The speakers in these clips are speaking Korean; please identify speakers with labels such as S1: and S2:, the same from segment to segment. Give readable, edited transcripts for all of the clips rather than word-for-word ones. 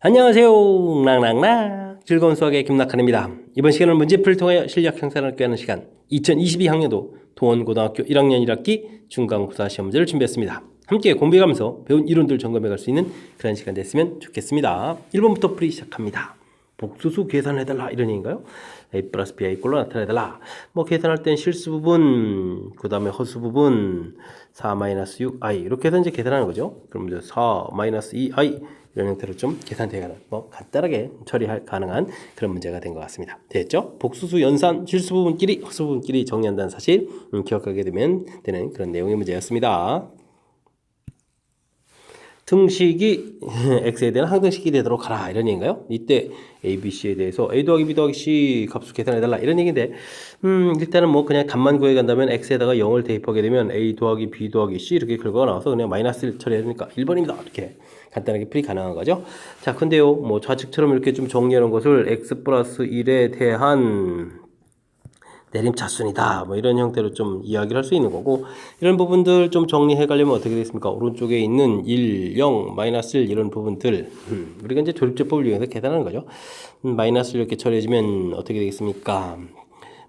S1: 안녕하세요. 랑랑랑 즐거운 수학의 김낙한입니다. 이번 시간은 문제풀이를 통하여 실력 향상을 꾀하는 시간 2022학년도 동원고등학교 1학년 1학기 중간고사 시험 문제를 준비했습니다. 함께 공부해가면서 배운 이론들 점검해갈 수 있는 그런 시간 됐으면 좋겠습니다. 1번부터 풀이 시작합니다. 복수수 계산해달라 이런 얘기인가요? a 플러스 b 이꼴로 나타내달라. 뭐 계산할 땐 실수 부분, 그 다음에 허수 부분 4-6i 이렇게 해서 이제 계산하는 거죠. 그럼 이제 4-2i 이런 형태로 좀 계산되는 뭐 간단하게 처리할 가능한 그런 문제가 된 것 같습니다. 됐죠? 복수수 연산 실수 부분끼리 허수 부분끼리 정리한다는 사실 기억하게 되면 되는 그런 내용의 문제였습니다. 등식이 x에 대한 항등식이 되도록 하라 이런 얘기인가요? 이때 a, b, c에 대해서 a 더하기 b 더하기 c 값을 계산해달라 이런 얘기인데 일단은 뭐 그냥 값만 구해간다면 x에다가 0을 대입하게 되면 a 더하기 b 더하기 c 이렇게 결과가 나와서 그냥 마이너스를 처리해야 되니까 1번입니다 이렇게 간단하게 풀이 가능한 거죠. 자 근데요 뭐 좌측처럼 이렇게 좀 정리해 놓은 것을 x 플러스 1에 대한 내림차순이다 뭐 이런 형태로 좀 이야기를 할 수 있는 거고, 이런 부분들 좀 정리해 가려면 어떻게 되겠습니까? 오른쪽에 있는 1, 0, 마이너스 1 이런 부분들 우리가 이제 조립제법을 이용해서 계산하는 거죠. 마이너스 이렇게 처리해주면 어떻게 되겠습니까?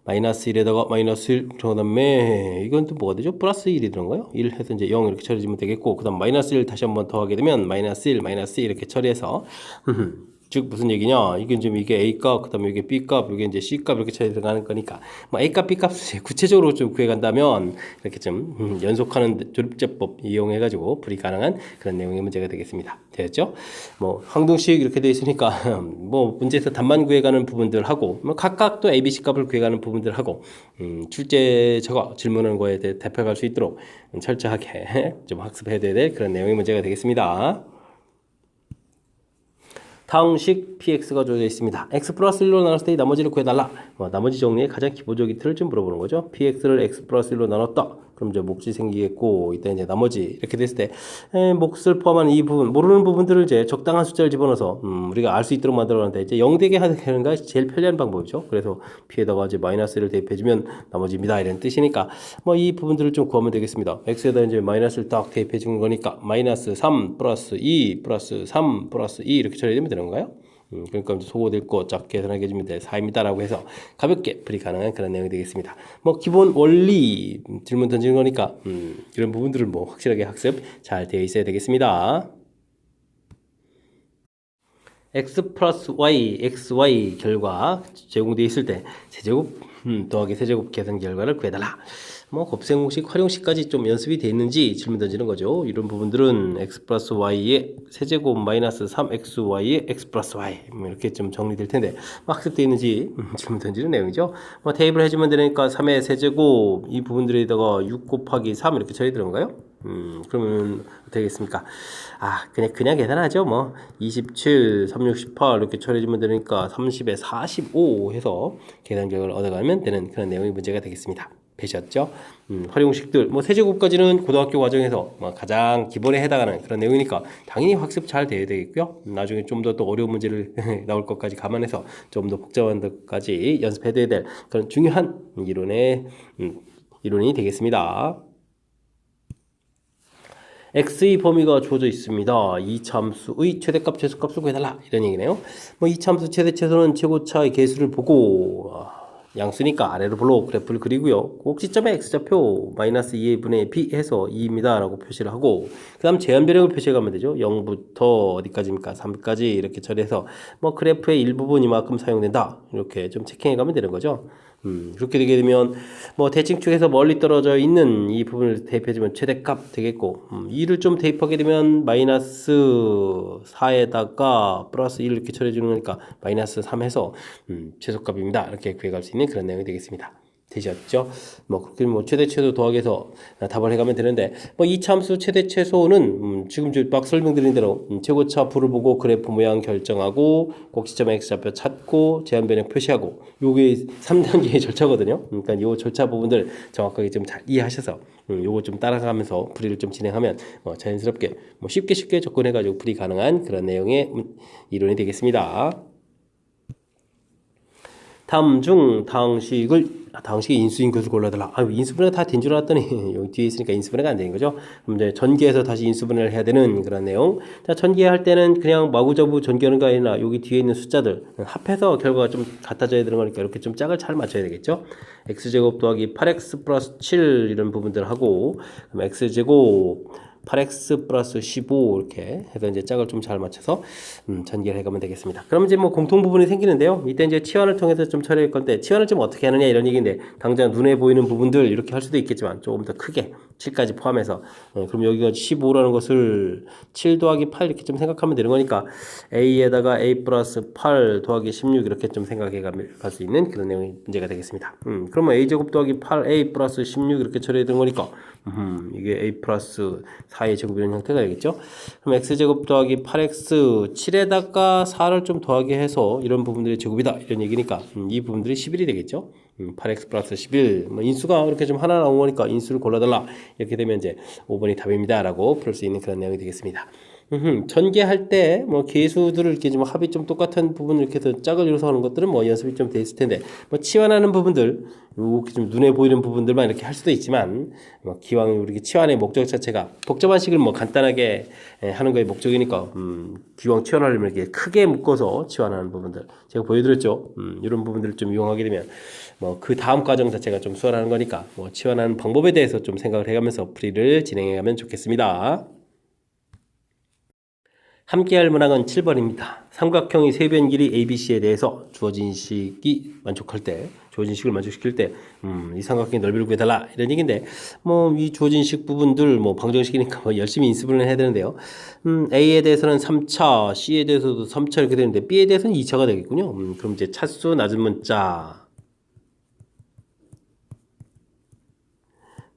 S1: 마이너스 1에다가 마이너스 1, 그 다음에 이건 또 뭐가 되죠? 플러스 1이 들어간가요? 1 해서 이제 0 이렇게 처리해주면 되겠고, 그 다음 마이너스 1 다시 한번 더 하게 되면 마이너스 1, 마이너스 1 이렇게 처리해서 즉 무슨 얘기냐? 이게 지금 이게 A 값, 그다음에 이게 B 값, 이게 이제 C 값 이렇게 차이 들어가는 거니까 뭐 A 값, B 값을 구체적으로 좀 구해간다면 이렇게 좀 연속하는 조립제법 이용해가지고 풀이 가능한 그런 내용의 문제가 되겠습니다. 되었죠? 뭐 항등식 이렇게 돼 있으니까 뭐 문제에서 답만 구해가는 부분들하고 뭐 각각 또 A, B, C 값을 구해가는 부분들하고 출제 저거 질문하는 거에 대해 대표할 수 있도록 철저하게 좀 학습해야 될 그런 내용의 문제가 되겠습니다. 다음식 px가 주어져 있습니다. x 플러스 1로 나눴을 때 나머지를 구해달라. 나머지 정리의 가장 기본적인 틀을 좀 물어보는 거죠. px를 x 플러스 1로 나눴다. 그럼 이제 몫이 생기겠고, 이때 이제 나머지 이렇게 됐을 때 몫을 포함한 이 부분, 모르는 부분들을 이제 적당한 숫자를 집어넣어서 우리가 알 수 있도록 만들어놨는데 이제 0 되게 하는 게 제일 편리한 방법이죠. 그래서 p에다가 이제 마이너스를 대입해주면 나머지입니다 이런 뜻이니까 뭐 이 부분들을 좀 구하면 되겠습니다. x에다 이제 마이너스를 딱 대입해주는 거니까 마이너스 3 플러스 2 플러스 3 플러스 2 이렇게 처리되면 되는 건가요? 그러니까 소거될 거 쫙 계산하게 해주면 돼. 4입니다라고 해서 가볍게 풀이 가능한 그런 내용이 되겠습니다. 뭐 기본 원리 질문 던지는 거니까 이런 부분들을 뭐 확실하게 학습 잘 되어 있어야 되겠습니다. x 플러스 y, xy 결과 제공되어 있을 때 세제곱 더하기 세제곱 계산 결과를 구해달라. 뭐 곱셈공식, 활용식까지 좀 연습이 되어 있는지 질문 던지는 거죠. 이런 부분들은 x 플러스 y의 세제곱 마이너스 3xy의 x 플러스 y 이렇게 좀 정리될 텐데 학습되어 있는지 질문 던지는 내용이죠. 뭐 대입을 해주면 되니까 3의 세제곱 이 부분들에다가 6 곱하기 3 이렇게 처리 들어간가요? 그러면 어떻게 되겠습니까? 그냥 계산하죠. 뭐 27, 3, 6, 18 이렇게 처리해주면 되니까 30에 45 해서 계산 결과를 얻어가면 되는 그런 내용의 문제가 되겠습니다. 되셨죠? 활용식들 뭐 세제곱까지는 고등학교 과정에서 뭐 가장 기본에 해당하는 그런 내용이니까 당연히 학습 잘 돼야 되겠고요. 나중에 좀 더 또 어려운 문제를 나올 것까지 감안해서 좀 더 복잡한 것까지 연습해야 될 그런 중요한 이론이 되겠습니다. x의 범위가 주어져 있습니다. 이 참수의 최대값, 최소값을 구해달라 이런 얘기네요. 뭐 이 참수 최대, 최소는 최고차의 개수를 보고 양수니까 아래로 볼록 그래프를 그리고요. 꼭지점에 x좌표 마이너스 2의 분의 b 해서 2입니다 라고 표시를 하고, 그 다음 제한 변형을 표시해 가면 되죠. 0부터 어디까지입니까? 3까지 이렇게 처리해서 뭐 그래프의 일부분 이만큼 사용된다 이렇게 좀 체킹해 가면 되는 거죠. 그렇게 되게 되면 뭐 대칭축에서 멀리 떨어져 있는 이 부분을 대입해주면 최대값 되겠고, 2를 좀 대입하게 되면 마이너스 4에다가 플러스 1 이렇게 처리해주는 거니까 마이너스 3 해서 최소값입니다 이렇게 구해갈 수 있는 그런 내용이 되겠습니다. 되셨죠? 뭐 그렇게 뭐 최대 최소 더하기해서 답을 해가면 되는데, 뭐 이 참수 최대 최소는 지금 막 설명드린 대로 최고차 부를 보고 그래프 모양 결정하고 꼭지점 x좌표 찾고 제한 변형 표시하고 요게 3단계의 절차거든요. 그러니까 요 절차 부분들 정확하게 좀 잘 이해하셔서 요거 좀 따라가면서 풀이를 좀 진행하면 자연스럽게 뭐 쉽게 접근해가지고 풀이 가능한 그런 내용의 이론이 되겠습니다. 다음 중 다항식을 다항식의 인수인 것을 골라달라. 인수분해가 다 된 줄 알았더니 여기 뒤에 있으니까 인수분해가 안 되는 거죠. 그럼 이제 전개해서 다시 인수분해를 해야 되는 그런 내용. 자, 전개할 때는 그냥 마구잡이 전개하는 거 아니라 여기 뒤에 있는 숫자들 합해서 결과가 좀 같아져야 되는 거니까 이렇게 좀 짝을 잘 맞춰야 되겠죠. x제곱 더하기 8x 플러스 7 이런 부분들 하고, 그럼 x제곱 8x 플러스 15 이렇게 해서 이제 짝을 좀 잘 맞춰서 전개를 해가면 되겠습니다. 그럼 이제 뭐 공통 부분이 생기는데요. 이때 이제 치환을 통해서 좀 처리할 건데, 치환을 좀 어떻게 하느냐 이런 얘기인데, 당장 눈에 보이는 부분들 이렇게 할 수도 있겠지만 조금 더 크게 7까지 포함해서, 그럼 여기가 15라는 것을 7 더하기 8 이렇게 좀 생각하면 되는 거니까 a에다가 a 플러스 8 더하기 16 이렇게 좀 생각해 갈 수 있는 그런 내용이 문제가 되겠습니다. 그러면 a제곱 더하기 8a 플러스 16 이렇게 처리해 되는 거니까 이게 a 플러스 4의 제곱 이런 형태가 되겠죠. 그럼 x제곱 더하기 8x 7에다가 4를 좀 더하게 해서 이런 부분들이 제곱이다 이런 얘기니까 이 부분들이 11이 되겠죠. 8x 플러스 11 뭐 인수가 이렇게 좀 하나 나온 거니까 인수를 골라달라 이렇게 되면 이제 5번이 답입니다 라고 풀 수 있는 그런 내용이 되겠습니다. 전개할 때 뭐 계수들을 이렇게 좀 합이 좀 똑같은 부분을 이렇게 해서 짝을 이뤄서 하는 것들은 뭐 연습이 좀 돼 있을 텐데, 뭐 치환하는 부분들 이렇게 좀 눈에 보이는 부분들만 이렇게 할 수도 있지만, 뭐 기왕 우리 치환의 목적 자체가 복잡한 식을 뭐 간단하게 하는 거의 목적이니까 기왕 치환하려면 이렇게 크게 묶어서 치환하는 부분들 제가 보여드렸죠. 이런 부분들을 좀 이용하게 되면 뭐 그 다음 과정 자체가 좀 수월하는 거니까 뭐 치환하는 방법에 대해서 좀 생각을 해가면서 풀이를 진행해가면 좋겠습니다. 함께할 문항은 7번입니다. 삼각형의 세변 길이 ABC에 대해서 주어진 식이 만족할 때, 주어진 식을 만족시킬 때, 이 삼각형의 넓이를 구해달라 이런 얘기인데, 뭐 이 주어진 식 부분들 뭐 방정식이니까 뭐 열심히 인수분해를 해야 되는데요. A에 대해서는 3차, C에 대해서도 3차 이렇게 되는데 B에 대해서는 2차가 되겠군요. 그럼 이제 차수 낮은 문자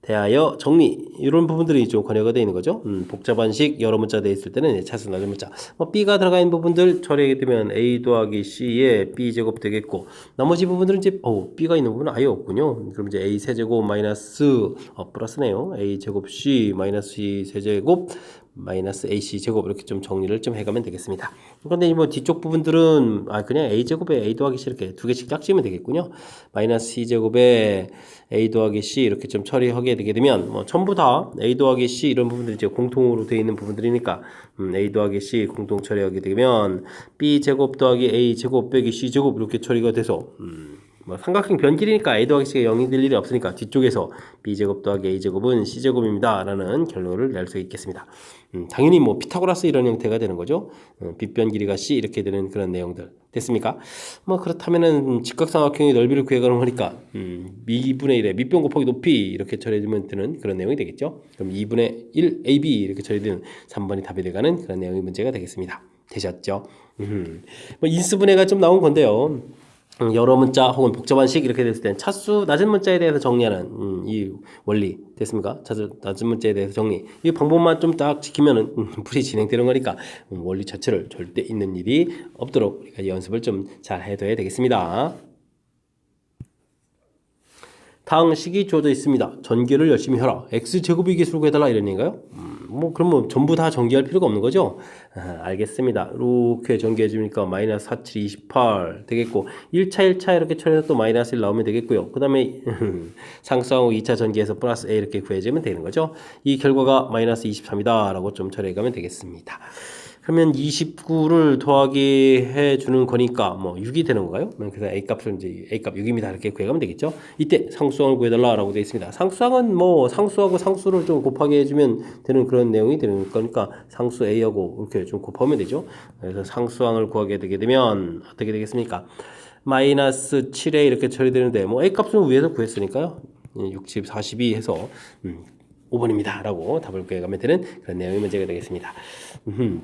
S1: 대하여 정리 이런 부분들이 좀 관여가 되어 있는 거죠. 복잡한 식 여러 문자 되어 있을 때는 차수 낮은 문자. B가 들어가 있는 부분들 처리하게 되면 A 더하기 C에 B 제곱 되겠고, 나머지 부분들은 이제 B가 있는 부분은 아예 없군요. 그럼 이제 A 세제곱 마이너스 플러스네요. A 제곱 C 마이너스 C 세제곱 마이너스 AC 제곱 이렇게 좀 정리를 좀 해가면 되겠습니다. 그런데 뭐 뒤쪽 부분들은 그냥 A 제곱에 A 더하기 C 이렇게 두 개씩 짝지으면 되겠군요. 마이너스 C 제곱에 A 더하기 C 이렇게 좀 처리하게 되게 되면 뭐 전부 다 A 더하기 C 이런 부분들이 이제 공통으로 되어 있는 부분들이니까 A 더하기 C 공통 처리하게 되면 B 제곱 더하기 A 제곱 빼기 C 제곱 이렇게 처리가 돼서 뭐 삼각형 변길이니까 A 더하기 C가 0이 될 일이 없으니까 뒤쪽에서 B제곱 더하기 A제곱은 C제곱입니다 라는 결론을 낼 수 있겠습니다. 당연히 뭐 피타고라스 이런 형태가 되는 거죠. 빗변 길이가 C 이렇게 되는 그런 내용들 됐습니까? 뭐 그렇다면은 직각삼각형의 넓이를 구해가는 거니까 2분의 1의 밑변 곱하기 높이 이렇게 처리해주면 되는 그런 내용이 되겠죠. 그럼 2분의 1 AB 이렇게 처리되는 3번이 답이 돼가는 그런 내용의 문제가 되겠습니다. 되셨죠? 뭐 인수분해가 좀 나온 건데요. 여러 문자 혹은 복잡한 식 이렇게 됐을 때는 차수 낮은 문자에 대해서 정리하는 이 원리 됐습니까? 차수 낮은 문자에 대해서 정리 이 방법만 좀 딱 지키면은 풀이 진행되는 거니까 원리 자체를 절대 있는 일이 없도록 우리가 연습을 좀 잘 해둬야 되겠습니다. 다음 식이 주어져 있습니다. 전개를 열심히 해라. x제곱의 개수를 구해달라 이런 얘기인가요? 뭐 그러면 전부 다 전개할 필요가 없는 거죠? 알겠습니다. 이렇게 전개해 주니까 마이너스 47, 28 되겠고 1차 이렇게 처리해서 또 마이너스 1 나오면 되겠고요. 그 다음에 상수항 2차 전개해서 플러스 a 이렇게 구해주면 되는 거죠. 이 결과가 마이너스 23이다 라고 좀 처리해 가면 되겠습니다. 그러면 29를 더하기 해주는 거니까 뭐 6이 되는 건가요? 그래서 A값을 이제 A값 6입니다. 이렇게 구해가면 되겠죠? 이때 상수항을 구해달라라고 되어 있습니다. 상수항은 뭐 상수하고 상수를 좀 곱하게 해주면 되는 그런 내용이 되는 거니까 상수 A하고 이렇게 좀 곱하면 되죠? 그래서 상수항을 구하게 되게 되면 어떻게 되겠습니까? 마이너스 7에 이렇게 처리되는데 뭐 A값은 위에서 구했으니까요. 60, 42 해서 5번입니다 라고 답을 구해가면 되는 그런 내용의 문제가 되겠습니다.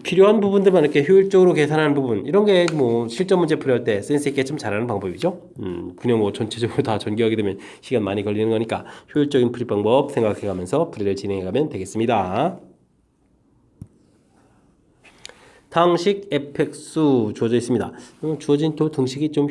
S1: 필요한 부분들만 이렇게 효율적으로 계산하는 부분 이런 게 뭐 실전 문제 풀이할 때 센스 있게 좀 잘하는 방법이죠. 그냥 뭐 전체적으로 다 전개하게 되면 시간 많이 걸리는 거니까 효율적인 풀이 방법 생각해가면서 풀이를 진행해가면 되겠습니다. 당식 fx 주어져 있습니다. 주어진 또 등식이 좀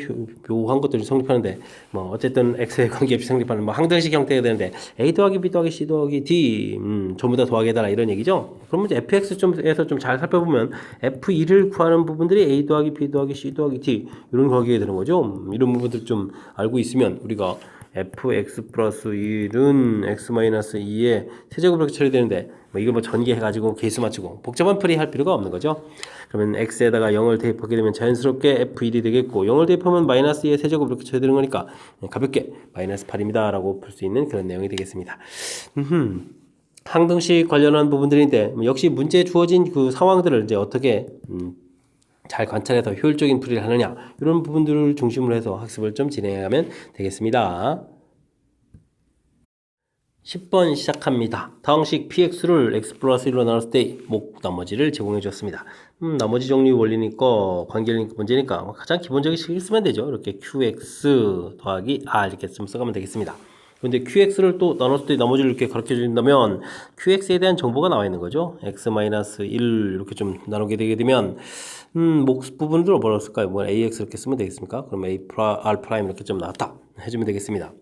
S1: 묘한 것들이 성립하는데 뭐 어쨌든 x에 관계없이 성립하는 뭐 항등식 형태가 되는데 a 더하기 b 더하기 c 더하기 d 전부 다 더하기해달라 이런 얘기죠. 그러면 이제 fx에서 좀 잘 살펴보면 f2를 구하는 부분들이 a 더하기 b 더하기 c 더하기 d 이런 관계가 되는 거죠. 이런 부분들 좀 알고 있으면 우리가 fx 플러스 1은 x 마이너스 2에 세제곱으로 처리되는데 뭐 이걸 뭐 전개해가지고 계수 맞추고 복잡한 풀이 할 필요가 없는 거죠. 그러면 x에다가 0을 대입하게 되면 자연스럽게 f1이 되겠고 0을 대입하면 마이너스 2의 세제곱 이렇게 처리되는 거니까 가볍게 마이너스 8입니다 라고 풀 수 있는 그런 내용이 되겠습니다. 항등식 관련한 부분들인데 역시 문제에 주어진 그 상황들을 이제 어떻게 잘 관찰해서 효율적인 풀이를 하느냐 이런 부분들을 중심으로 해서 학습을 좀 진행하면 되겠습니다. 10번 시작합니다. 다항식 px를 x 플러스 1로 나눴을 때 나머지를 제공해 줬습니다. 나머지 정리 원리니까 관계 문제니까 가장 기본적인 식을 쓰면 되죠. 이렇게 qx 더하기 r 이렇게 좀 써가면 되겠습니다. 그런데 qx를 또 나눴을 때 나머지를 이렇게 가르쳐 준다면 qx에 대한 정보가 나와 있는 거죠. x-1 이렇게 좀 나누게 되게 되면 목 부분으로 뭐라 쓸까요? 뭐 ax 이렇게 쓰면 되겠습니까? 그럼 r 프라임 이렇게 좀 나왔다 해주면 되겠습니다.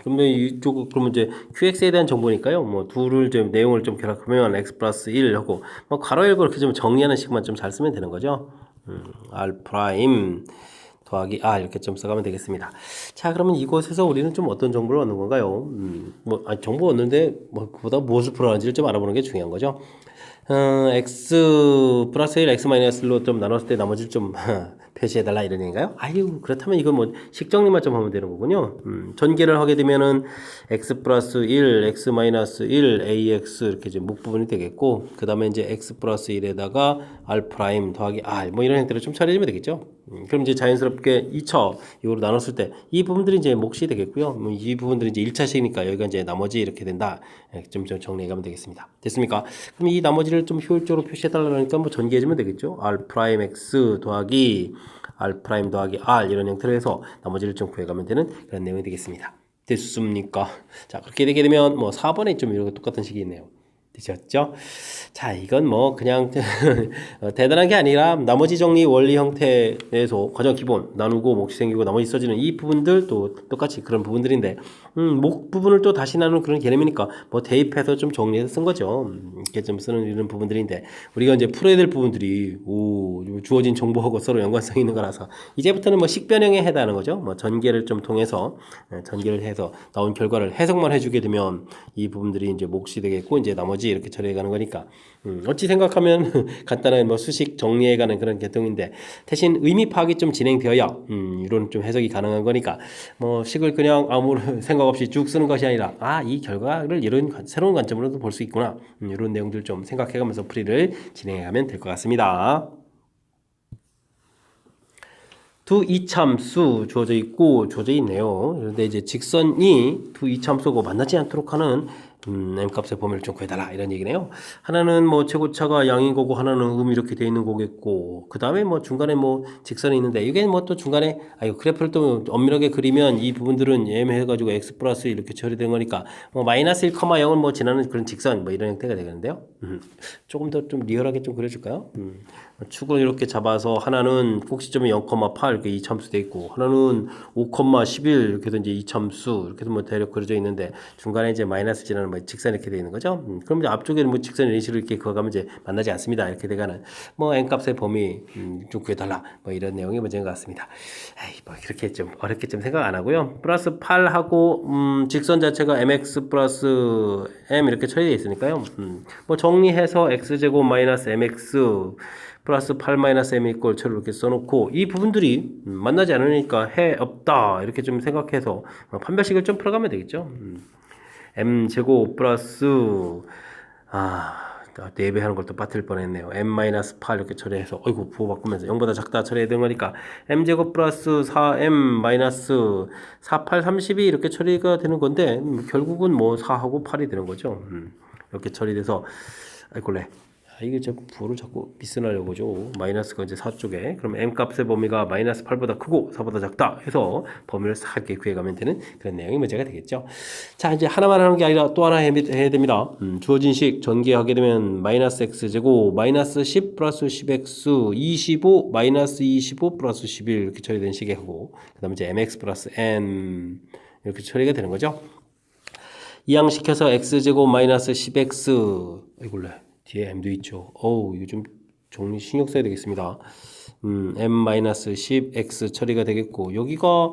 S1: 그러면 이쪽 그러면 이제 qx에 대한 정보니까요. 뭐 둘을 좀 내용을 좀 결합하면 x 플러스 1 하고 뭐 가로 열고 이렇게 좀 정리하는 식만 좀 잘 쓰면 되는 거죠. r 프라임 더하기 r 이렇게 좀 써가면 되겠습니다. 자, 그러면 이곳에서 우리는 좀 어떤 정보를 얻는 건가요? 정보 얻는데 뭐 그보다 무엇을 풀어가는지를 좀 알아보는 게 중요한 거죠. x 플러스 1, x 마이너스 1로 좀 나눴을 때 나머지를 좀 표시해달라 이런 얘기인가요? 아유, 그렇다면 이건 뭐 식정리만 좀 하면 되는 거군요. 전개를 하게 되면은 x 플러스 1, x 마이너스 1, ax 이렇게 이제 목 부분이 되겠고, 그 다음에 이제 x 플러스 1에다가 r 프라임 더하기 r 뭐 이런 형태로 좀 처리해주면 되겠죠. 그럼 이제 자연스럽게 2차 이거로 나눴을 때 이 부분들이 이제 몫이 되겠고요. 이 부분들이 이제 1차식이니까 여기가 이제 나머지 이렇게 된다. 좀 정리해가면 되겠습니다. 됐습니까? 그럼 이 나머지를 좀 효율적으로 표시해달라니까 뭐 전개해주면 되겠죠. r 프라임 x 더하기 r 프라임 더하기 r 이런 형태로 해서 나머지를 좀 구해가면 되는 그런 내용이 되겠습니다. 됐습니까? 자, 그렇게 되게 되면 뭐 4번에 좀 이런 똑같은 식이 있네요. 되셨죠? 자, 이건 뭐 그냥 대단한 게 아니라 나머지 정리 원리 형태에서 가장 기본 나누고 몫이 생기고 나머지 써지는 이 부분들도 똑같이 그런 부분들인데 목 부분을 또 다시 나누는 그런 개념이니까 뭐 대입해서 좀 정리해서 쓴 거죠. 이렇게 좀 쓰는 이런 부분들인데 우리가 이제 풀어야 될 부분들이 주어진 정보하고 서로 연관성이 있는 거라서 이제부터는 뭐 식변형에 해당하는 거죠. 뭐 전개를 좀 통해서 전개를 해서 나온 결과를 해석만 해주게 되면 이 부분들이 이제 몫이 되겠고 이제 나머지 이렇게 처리해가는 거니까 어찌 생각하면 간단한 뭐 수식 정리해가는 그런 계통인데 대신 의미 파악이 좀 진행되어야 이런 좀 해석이 가능한 거니까 뭐 식을 그냥 아무런 생각 없이 쭉 쓰는 것이 아니라 이 결과를 이런 새로운 관점으로도 볼 수 있구나 이런 내용들 좀 생각해가면서 풀이를 진행하면 될 것 같습니다. 두 이참수 주어져 있고 주어져 있네요. 그런데 이제 직선이 두 이참수고 만나지 않도록 하는 m값의 범위를 좀 구해달라 이런 얘기네요. 하나는 뭐 최고차가 양인 거고 하나는 이렇게 돼 있는 거겠고 그 다음에 뭐 중간에 뭐 직선이 있는데 이게 뭐 또 중간에 그래프를 또 엄밀하게 그리면 이 부분들은 애매해가지고 x 플러스 이렇게 처리된 거니까 뭐 마이너스 1, 0을 뭐 지나는 그런 직선 뭐 이런 형태가 되겠는데요. 조금 더 좀 리얼하게 좀 그려줄까요? 축을 이렇게 잡아서 하나는 꼭지점이 0,8 이렇게 이참수 돼 있고 하나는 5,11 이렇게 해서 이제 이참수 이렇게 해서 뭐 대략 그려져 있는데 중간에 이제 마이너스 지나는 뭐 직선 이렇게 돼 있는 거죠. 그럼 이제 앞쪽에는 뭐 직선 이런 식으로 이렇게 그어가면 이제 만나지 않습니다. 이렇게 돼가는 뭐 n값의 범위 좀 구해달라 뭐 이런 내용이 문제인 것 같습니다. 뭐 그렇게 좀 어렵게 좀 생각 안 하고요. 플러스 8하고 직선 자체가 mx 플러스 m 이렇게 처리되어 있으니까요. 뭐 정리해서 x제곱 마이너스 mx 플러스 8 마이너스 m 이꼴 처를 이렇게 써놓고 이 부분들이 만나지 않으니까 해 없다 이렇게 좀 생각해서 판별식을 좀 풀어가면 되겠죠. m 제곱 플러스 4배 하는 걸 또 빠뜨릴 뻔했네요. m 마이너스 8 이렇게 처리해서 부호 바꾸면서 0보다 작다 처리해야 되는 거니까 m 제곱 플러스 4m 마이너스 4, 8, 32 이렇게 처리가 되는 건데 결국은 뭐 4하고 8이 되는 거죠. 이렇게 처리돼서 이게 저 부호를 자꾸 미스나려고 죠. 마이너스가 이제 4 쪽에. 그럼 m 값의 범위가 마이너스 8보다 크고 4보다 작다 해서 범위를 싹 이렇게 구해가면 되는 그런 내용이 문제가 되겠죠. 자, 이제 하나만 하는 게 아니라 또 하나 해야 됩니다. 주어진 식 전개하게 되면 마이너스 x제곱 마이너스 10 플러스 10x 25 마이너스 25 플러스 11 이렇게 처리된 식이 하고 그 다음에 이제 mx 플러스 n 이렇게 처리가 되는 거죠. 이항시켜서 x제곱 마이너스 10x 이걸로 뒤에 m도 있죠. 이거 좀 정리 신경 써야 되겠습니다. m-10x 처리가 되겠고 여기가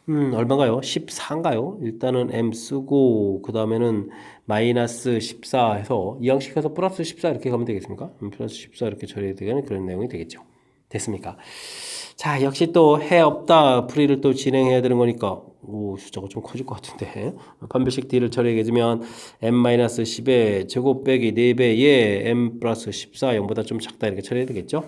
S1: 얼마인가요? 14인가요? 일단은 m 쓰고 그 다음에는 마이너스 14 해서 이항시켜서 플러스 14 이렇게 가면 되겠습니까? 플러스 14 이렇게 처리되는 그런 내용이 되겠죠. 됐습니까? 자, 역시 또 해 없다 풀이를 또 진행해야 되는 거니까 숫자가 좀 커질 것 같은데 판별식 D를 처리해주면 m-10의 제곱 빼기 4배에 m 플러스 14 0보다 좀 작다 이렇게 처리해야 되겠죠.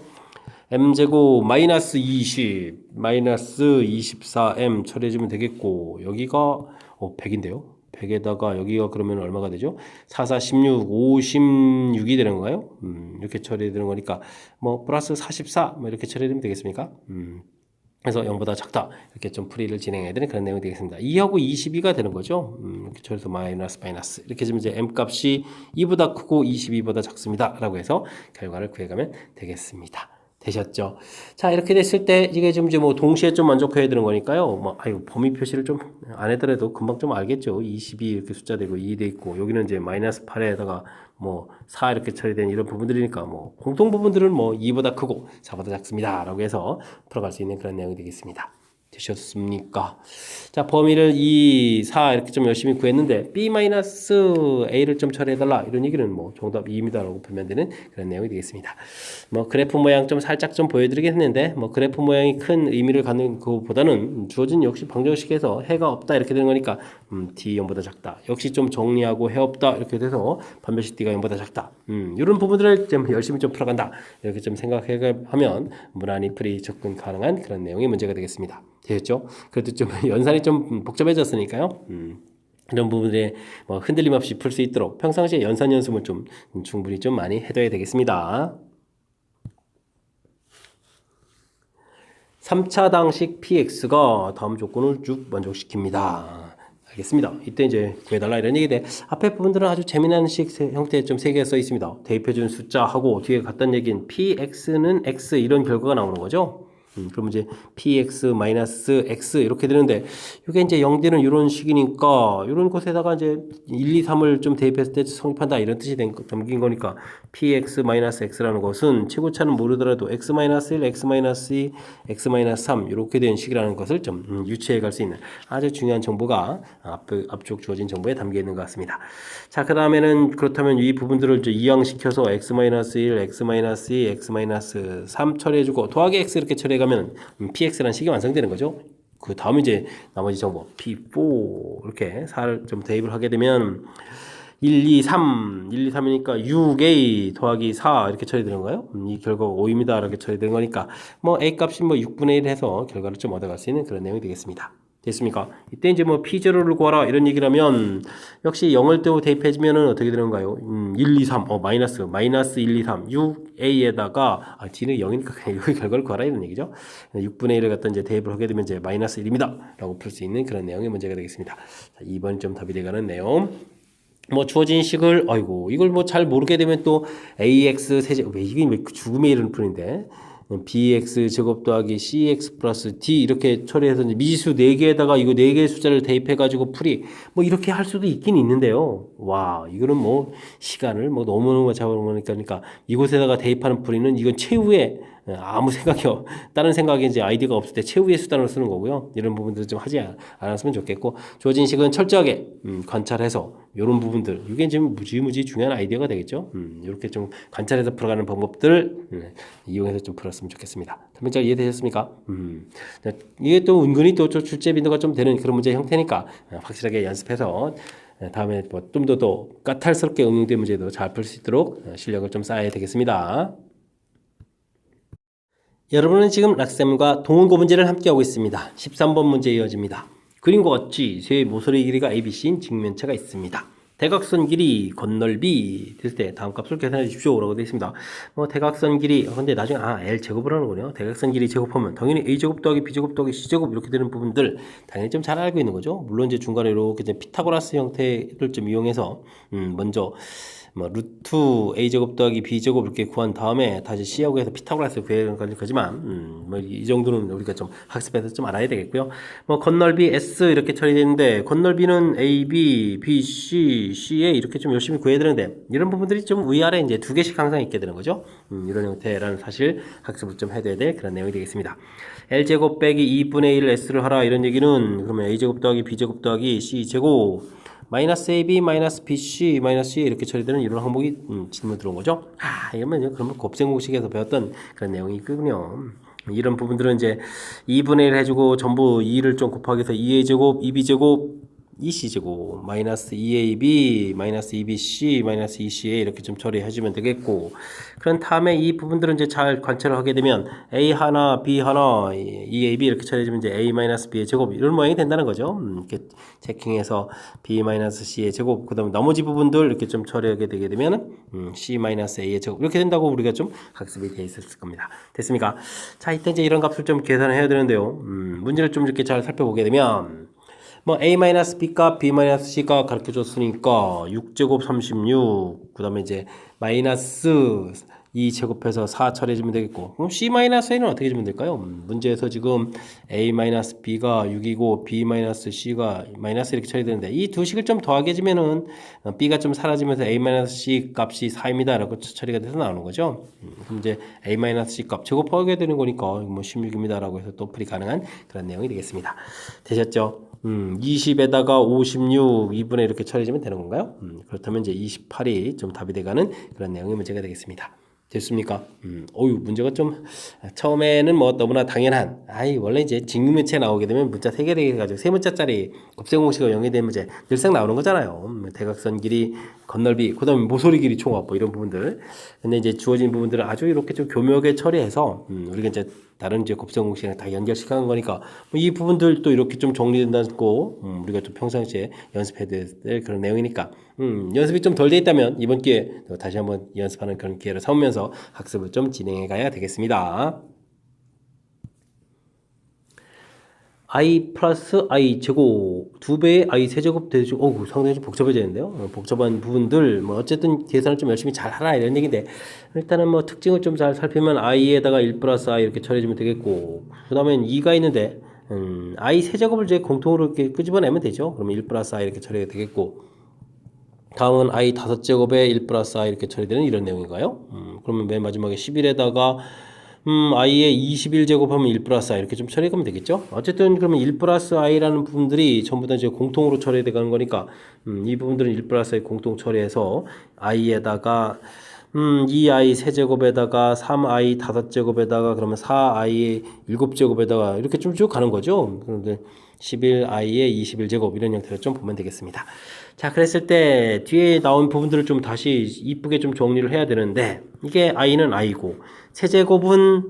S1: m제곱 마이너스 20 마이너스 24m 처리해주면 되겠고 여기가 100인데요. 100에다가 여기가 그러면 얼마가 되죠? 4, 4, 16, 56이 되는 건가요? 이렇게 처리되는 거니까 뭐 플러스 44 뭐 이렇게 처리되면 되겠습니까? 그래서 0보다 작다 이렇게 좀 풀이를 진행해야 되는 그런 내용이 되겠습니다. 2하고 22가 되는 거죠. 이렇게 처리해서 마이너스 이렇게 되면 이제 m 값이 2보다 크고 22보다 작습니다 라고 해서 결과를 구해가면 되겠습니다. 되셨죠? 자, 이렇게 됐을 때 이게 좀 이제 뭐 동시에 좀 만족해야 되는 거니까요. 범위 표시를 좀 안 해더라도 금방 좀 알겠죠. 22 이렇게 숫자 되고 2 돼 있고 여기는 이제 마이너스 8에다가 뭐 4 이렇게 처리된 이런 부분들이니까 뭐 공통 부분들은 뭐 2보다 크고 4보다 작습니다라고 해서 풀어갈 수 있는 그런 내용이 되겠습니다. 되셨습니까? 자, 범위를 2, 4 이렇게 좀 열심히 구했는데 B-A를 좀 처리해달라 이런 얘기는 뭐 정답 2입니다라고 보면 되는 그런 내용이 되겠습니다. 뭐 그래프 모양 좀 살짝 좀 보여드리긴 했는데 뭐 그래프 모양이 큰 의미를 갖는 것보다는 주어진 역시 방정식에서 해가 없다 이렇게 되는 거니까 D 0보다 작다. 역시 좀 정리하고 해 없다 이렇게 돼서 반별식 D가 0보다 작다. 이런 부분들을 좀 열심히 좀 풀어간다 이렇게 좀 생각하면 무난히 풀이 접근 가능한 그런 내용이 문제가 되겠습니다. 되겠죠? 그래도 좀 연산이 좀 복잡해졌으니까요. 이런 부분에 뭐 흔들림 없이 풀 수 있도록 평상시에 연산 연습을 좀 충분히 좀 많이 해둬야 되겠습니다. 3차당식 px가 다음 조건을 쭉 만족시킵니다. 알겠습니다. 이때 이제 구해달라 이런 얘기인데 앞에 부분들은 아주 재미난 식 형태에 좀 3개가 써 있습니다. 대입해준 숫자하고 뒤에 갔다는 얘기는 px는 x 이런 결과가 나오는 거죠. 그럼 이제 px-x 이렇게 되는데 이게 이제 0되는 이런 식이니까 이런 곳에다가 이제 1, 2, 3을 좀 대입했을 때 성립한다 이런 뜻이 담긴 거니까 px-x라는 것은 최고차는 모르더라도 x-1, x-2, x-3 이렇게 된 식이라는 것을 좀 유추해 갈 수 있는 아주 중요한 정보가 앞쪽 주어진 정보에 담겨 있는 것 같습니다. 자, 그 다음에는 그렇다면 이 부분들을 이제 이항시켜서 x-1, x-2, x-3 처리해주고 더하기 x 이렇게 처리해가면 px라는 식이 완성되는 거죠. 그 다음 이제 나머지 정보 p4 이렇게 4를 좀 대입을 하게 되면 1, 2, 3, 1, 2, 3이니까 6a 더하기 4 이렇게 처리되는 거예요. 이 결과가 5입니다. 이렇게 처리되는 거니까 뭐 a 값이 뭐 6분의 1 해서 결과를 좀 얻어갈 수 있는 그런 내용이 되겠습니다. 됐습니까? 이때 이제 뭐 P0를 구하라 이런 얘기라면 역시 0을 또 대입해주면은 어떻게 되는가요? 1, 2, 3, 마이너스 1, 2, 3, 6A에다가, D는 0이니까 그냥 여기 결과를 구하라 이런 얘기죠. 6분의 1을 갖다 이제 대입을 하게 되면 이제 마이너스 1입니다. 라고 풀 수 있는 그런 내용의 문제가 되겠습니다. 자, 2번 좀 답이 되가는 내용. 뭐 주어진 식을, 이걸 뭐 잘 모르게 되면 또 AX 세제, 이게 왜 죽음의 이런 풀인데. bx 제곱 더하기 cx 플러스 d 이렇게 처리해서 이제 미지수 4개에다가 이거 4개의 숫자를 대입해가지고 풀이 뭐 이렇게 할 수도 있긴 있는데요. 와, 이거는 뭐 시간을 뭐 너무너무 잡아먹으니까 그러니까 이곳에다가 대입하는 풀이는 이건 최후의 아무 생각이 다른 생각이 이제 아이디어가 없을 때 최후의 수단으로 쓰는 거고요. 이런 부분들을 좀 하지 않았으면 좋겠고 주어진 식은 철저하게 관찰해서 이런 부분들 이게 지금 무지무지 중요한 아이디어가 되겠죠. 이렇게 좀 관찰해서 풀어가는 방법들을 이용해서 좀 풀었으면 좋겠습니다. 설명잘 이해되셨습니까? 이게 또 은근히 또 출제 빈도가 좀 되는 그런 문제 형태니까 확실하게 연습해서 다음에 뭐 좀 더 까탈스럽게 응용된 문제도 잘 풀 수 있도록 실력을 좀 쌓아야 되겠습니다. 여러분은 지금 락쌤과 동원고 문제를 함께하고 있습니다. 13번 문제 이어집니다. 그림과 같이 세 모서리 길이가 ABC인 직면체가 있습니다. 대각선 길이 건널비 됐을 때 다음 값을 계산해 주십시오 라고 되어 있습니다. 뭐 대각선 길이 근데 나중에 L 제곱을 하는군요. 대각선 길이 제곱하면 당연히 A 제곱 더하기 B 제곱 더하기 C 제곱 이렇게 되는 부분들 당연히 좀 잘 알고 있는 거죠. 물론 이제 중간에 이렇게 피타고라스 형태를 좀 이용해서 먼저 뭐 루트 A 제곱 더하기 B 제곱 이렇게 구한 다음에 다시 C하고 해서 피타고라스 구해야 거지만 뭐 이 정도는 우리가 좀 학습해서 좀 알아야 되겠고요. 뭐 건널비 S 이렇게 처리되는데 건널비는 A, B, B, C, C에 이렇게 좀 열심히 구해야 되는데 이런 부분들이 좀 위아래 이제 두 개씩 항상 있게 되는 거죠. 이런 형태라는 사실 학습을 좀 해둬야 될 그런 내용이 되겠습니다. L 제곱 빼기 2분의 1 S를 하라 이런 얘기는 그러면 A 제곱 더하기 B 제곱 더하기 C 제곱 마이너스 AB 마이너스 BC 마이너스 C 이렇게 처리되는 이런 항목이 질문 들어온 거죠. 이러면 그러면 곱셈공식에서 배웠던 그런 내용이 있군요. 이런 부분들은 이제 2분의 1 해주고 전부 2를 좀 곱하기 해서 2A 제곱 2B 제곱 2C제곱 마이너스 2AB 마이너스 2BC 마이너스 2CA 이렇게 좀 처리해주면 되겠고 그런 다음에 이 부분들은 이제 잘 관찰을 하게 되면 A 하나 B 하나 2AB 이렇게 처리해주면 이제 A 마이너스 B의 제곱 이런 모양이 된다는 거죠. 이렇게 체킹해서 B 마이너스 C의 제곱 그 다음에 나머지 부분들 이렇게 좀 처리하게 되게 되면 C 마이너스 A의 제곱 이렇게 된다고 우리가 좀 학습이 되어 있었을 겁니다. 됐습니까? 자 이때 이제 이런 값을 좀 계산해야 되는데요. 문제를 좀 이렇게 잘 살펴보게 되면 뭐 A-B 값, B-C 값 가르쳐 줬으니까 6제곱 36, 그 다음에 이제 마이너스 2제곱해서 4 처리해주면 되겠고 그럼 C-A는 어떻게 해주면 될까요? 문제에서 지금 A-B가 6이고 B-C가 마이너스 이렇게 처리되는데 이 두 식을 좀 더하게 해주면은 B가 좀 사라지면서 A-C 값이 4입니다 라고 처리가 돼서 나오는 거죠. 그럼 이제 A-C 값 제곱하게 되는 거니까 뭐 16입니다 라고 해서 또 풀이 가능한 그런 내용이 되겠습니다. 되셨죠? 20에다가 56, 2분의 이렇게 처리해주면 되는 건가요? 그렇다면 이제 28이 좀 답이 돼가는 그런 내용의 문제가 되겠습니다. 됐습니까? 문제가 좀 처음에는 뭐 너무나 당연한 원래 이제 직육면체 나오게 되면 문자 3개 돼가지고 3문자짜리 곱셈공식과 연계된 문제 늘상 나오는 거잖아요. 대각선 길이 건널비 그 다음에 모서리 길이 총합 뭐 이런 부분들 근데 이제 주어진 부분들을 아주 이렇게 좀 교묘하게 처리해서 우리가 이제 다른 이제 곱셈공식이랑 다 연결시키는 거니까 이 부분들도 이렇게 좀 정리된다고 우리가 좀 평상시에 연습해야 될 그런 내용이니까 연습이 좀 덜 돼 있다면 이번 기회에 다시 한번 연습하는 그런 기회를 삼으면서 학습을 좀 진행해 가야 되겠습니다. I 플러스 I 제곱 2배의 I 세제곱 되죠. 상당히 좀 복잡해지는데요. 복잡한 부분들 어쨌든 계산을 좀 열심히 잘 하라 이런 얘기인데 일단은 뭐 특징을 좀 잘 살피면 I에다가 1 플러스 I 이렇게 처리해주면 되겠고 그 다음엔 2가 있는데 I 세제곱을 이제 공통으로 이렇게 끄집어내면 되죠. 그러면 1 플러스 I 이렇게 처리가 되겠고 다음은 I 5제곱에 1 플러스 I 이렇게 처리되는 이런 내용인가요? 그러면 맨 마지막에 11에다가 i의 21제곱 하면 1 플러스 i 이렇게 좀 처리하면 되겠죠. 어쨌든 그러면 1 플러스 i라는 부분들이 전부 다 이제 공통으로 처리되는 거니까 이 부분들은 1 플러스 i 공통 처리해서 i에다가 2i 세제곱에다가 3i 5제곱에다가 그러면 4i 7제곱에다가 이렇게 좀 쭉 가는 거죠. 그런데 11i의 21제곱 이런 형태로 좀 보면 되겠습니다. 자, 그랬을 때 뒤에 나온 부분들을 좀 다시 이쁘게 좀 정리를 해야 되는데 이게 i는 i고 세제곱은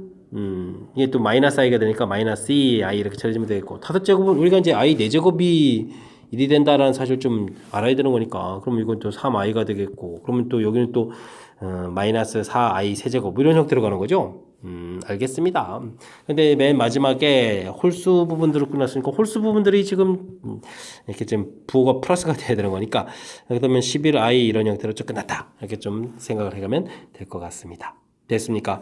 S1: 이게 또 마이너스 i가 되니까 마이너스 2i 이렇게 처리하면 되겠고 5제곱은 우리가 이제 i 4제곱이 1이 된다라는 사실 좀 알아야 되는 거니까 그럼 이건 또 3i가 되겠고 그러면 또 여기는 또 마이너스 4i 세제곱 이런 형태로 가는 거죠. 알겠습니다. 근데 맨 마지막에 홀수 부분들을 끝났으니까 홀수 부분들이 지금 이렇게 좀 부호가 플러스가 돼야 되는 거니까 그러면 11i 이런 형태로 좀 끝났다 이렇게 좀 생각을 해가면 될 것 같습니다. 됐습니까?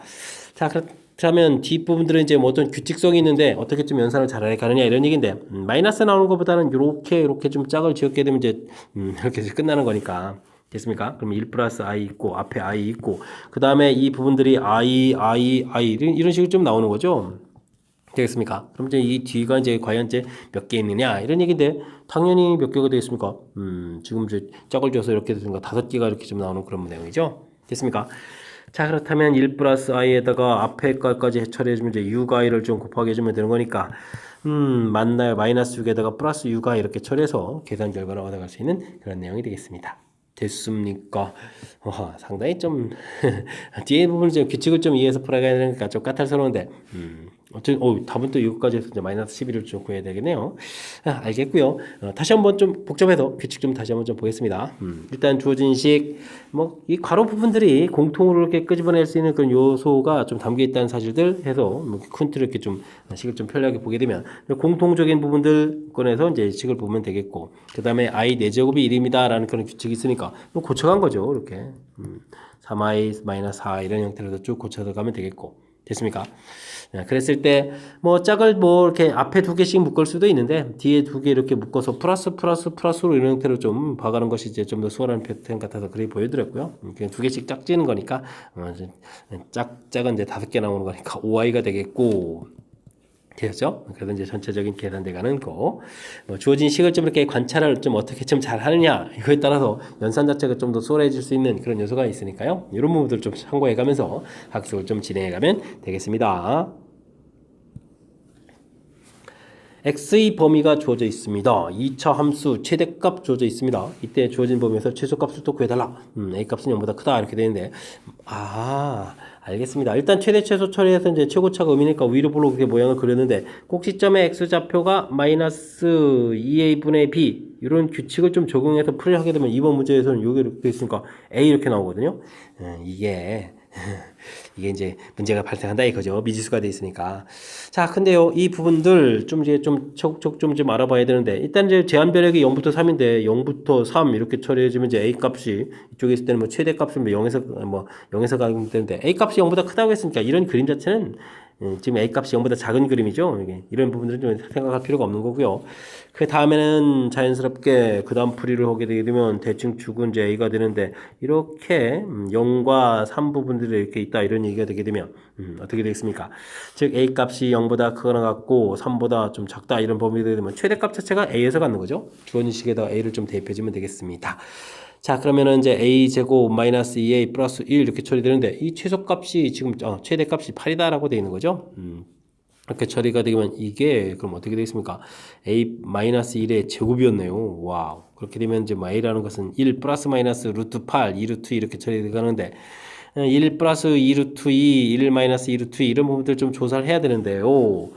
S1: 자, 그렇다면 뒷부분들은 이제 뭐 어떤 규칙성이 있는데 어떻게 좀 연산을 잘 가느냐 이런 얘기인데 마이너스 나오는 것보다는 이렇게 좀 짝을 지었게 되면 이제 이렇게 끝나는 거니까 됐습니까? 그럼 1 플러스 i 있고 앞에 i 있고 그 다음에 이 부분들이 i 이런 식으로 좀 나오는 거죠. 되겠습니까? 그럼 이제 이 뒤가 이제 과연 이제 몇 개 있느냐 이런 얘기인데 당연히 몇 개가 되겠습니까? 지금 이제 짝을 줘서 이렇게 되니까 5개가 이렇게 좀 나오는 그런 내용이죠. 됐습니까? 자, 그렇다면 1 플러스 i에다가 앞에 것까지 처리해주면 이제 6i를 좀 곱하게 해주면 되는 거니까 맞나요? 마이너스 6에다가 플러스 6i 이렇게 처리해서 계산 결과를 얻어갈 수 있는 그런 내용이 되겠습니다. 됐습니까? 상당히 좀 뒤에 부분을 좀 규칙을 좀 이해해서 풀어가야 되니까 좀 까탈스러운데 답은 또 이것까지 해서 이제 마이너스 11을 좀 구해야 되겠네요. 알겠고요. 다시 한번 좀 복잡해서 규칙 좀 다시 한번 좀 보겠습니다. 일단 주어진 식, 뭐, 이 괄호 부분들이 공통으로 이렇게 끄집어낼 수 있는 그런 요소가 좀 담겨 있다는 사실들 해서, 뭐, 큰 틀을 이렇게 좀 식을 좀 편리하게 보게 되면, 공통적인 부분들 꺼내서 이제 식을 보면 되겠고, 그 다음에 i 4제곱이 1입니다라는 그런 규칙이 있으니까, 뭐 고쳐간 거죠. 이렇게. 3i 마이너스 4 이런 형태로 쭉 고쳐서 가면 되겠고. 됐습니까? 그랬을 때, 뭐, 짝을 뭐, 이렇게 앞에 두 개씩 묶을 수도 있는데, 뒤에 두 개 이렇게 묶어서 플러스로 이런 형태로 좀 봐가는 것이 이제 좀 더 수월한 패턴 같아서 그렇게 보여드렸고요. 그냥 두 개씩 짝 찌는 거니까, 짝은 이제 5개 나오는 거니까 5i가 되겠고, 되었죠? 그래서 이제 전체적인 계산돼가는 거. 뭐 주어진 식을 좀 이렇게 관찰을 좀 어떻게 좀 잘 하느냐, 이거에 따라서 연산 자체가 좀 더 수월해질 수 있는 그런 요소가 있으니까요. 이런 부분들 좀 참고해가면서 학습을 좀 진행해가면 되겠습니다. x의 범위가 주어져 있습니다. 2차 함수 최대값 주어져 있습니다. 이때 주어진 범위에서 최소값을 또 구해달라. a값은 0보다 크다 이렇게 되는데, 알겠습니다. 일단 최대 최소 처리해서 이제 최고차가 의미니까 위로 볼로 그렇게 모양을 그렸는데, 꼭지점의 x좌표가 마이너스 2a분의 b 이런 규칙을 좀 적용해서 풀이를 하게 되면 이번 문제에서는 여기 이렇게 되어 있으니까 a 이렇게 나오거든요. 이게 이제 문제가 발생한다 이거죠. 미지수가 돼 있으니까. 자, 근데요, 이 부분들 좀 이제 좀 차곡차곡 좀 알아봐야 되는데, 일단 이제 제한 변역이 0부터 3인데 0부터 3 이렇게 처리해주면 이제 a 값이 이쪽에 있을 때는 뭐 최대 값은 뭐 0에서 가면 되는데, a 값이 0보다 크다고 했으니까 이런 그림 자체는 지금 a 값이 0보다 작은 그림이죠. 이런 부분들은 좀 생각할 필요가 없는 거고요. 그 다음에는 자연스럽게 그 다음 풀이를 하게 되게 되면 대칭 축은 이제 a가 되는데, 이렇게 0과 3 부분들이 이렇게 있다 이런 얘기가 되게 되면 어떻게 되겠습니까? 즉 a 값이 0보다 크거나 같고 3보다 좀 작다 이런 범위가 되게 되면 최대값 자체가 a에서 갖는 거죠. 주어진 식에다 a를 좀 대입해주면 되겠습니다. 자, 그러면은 이제 a 제곱 마이너스 2a 플러스 1 이렇게 처리되는데, 이 최소값이 지금 최대값이 8이다라고 되어 있는 거죠. 이렇게 처리가 되면 이게 그럼 어떻게 되겠습니까? a 마이너스 1의 제곱이었네요. 와우. 그렇게 되면 이제 뭐 a라는 것은 1 플러스 마이너스 루트 8, 2 루트 2 이렇게 처리되가는데, 1 플러스 2 루트 2, 1 마이너스 2 루트 2 이런 부분들 좀 조사를 해야 되는데요.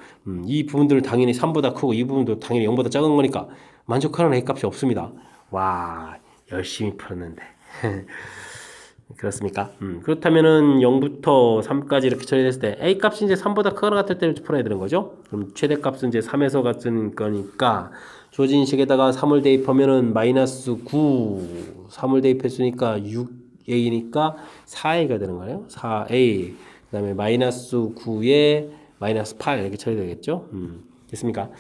S1: 이 부분들은 당연히 3보다 크고 이 부분도 당연히 0보다 작은 거니까 만족하는 a 값이 없습니다. 와, 열심히 풀었는데. 그렇습니까? 그렇다면은 0부터 3까지 이렇게 처리됐을 때 a 값이 이제 3보다 크거나 같을 때를 풀어야 되는 거죠. 그럼 최대값은 이제 3에서 같은 거니까 주어진 식에다가 3을 대입하면은 마이너스 9, 3을 대입했으니까 6a니까 4a가 되는 거예요. 4a. 그다음에 마이너스 9에 마이너스 8 이렇게 처리되겠죠. 됐습니까?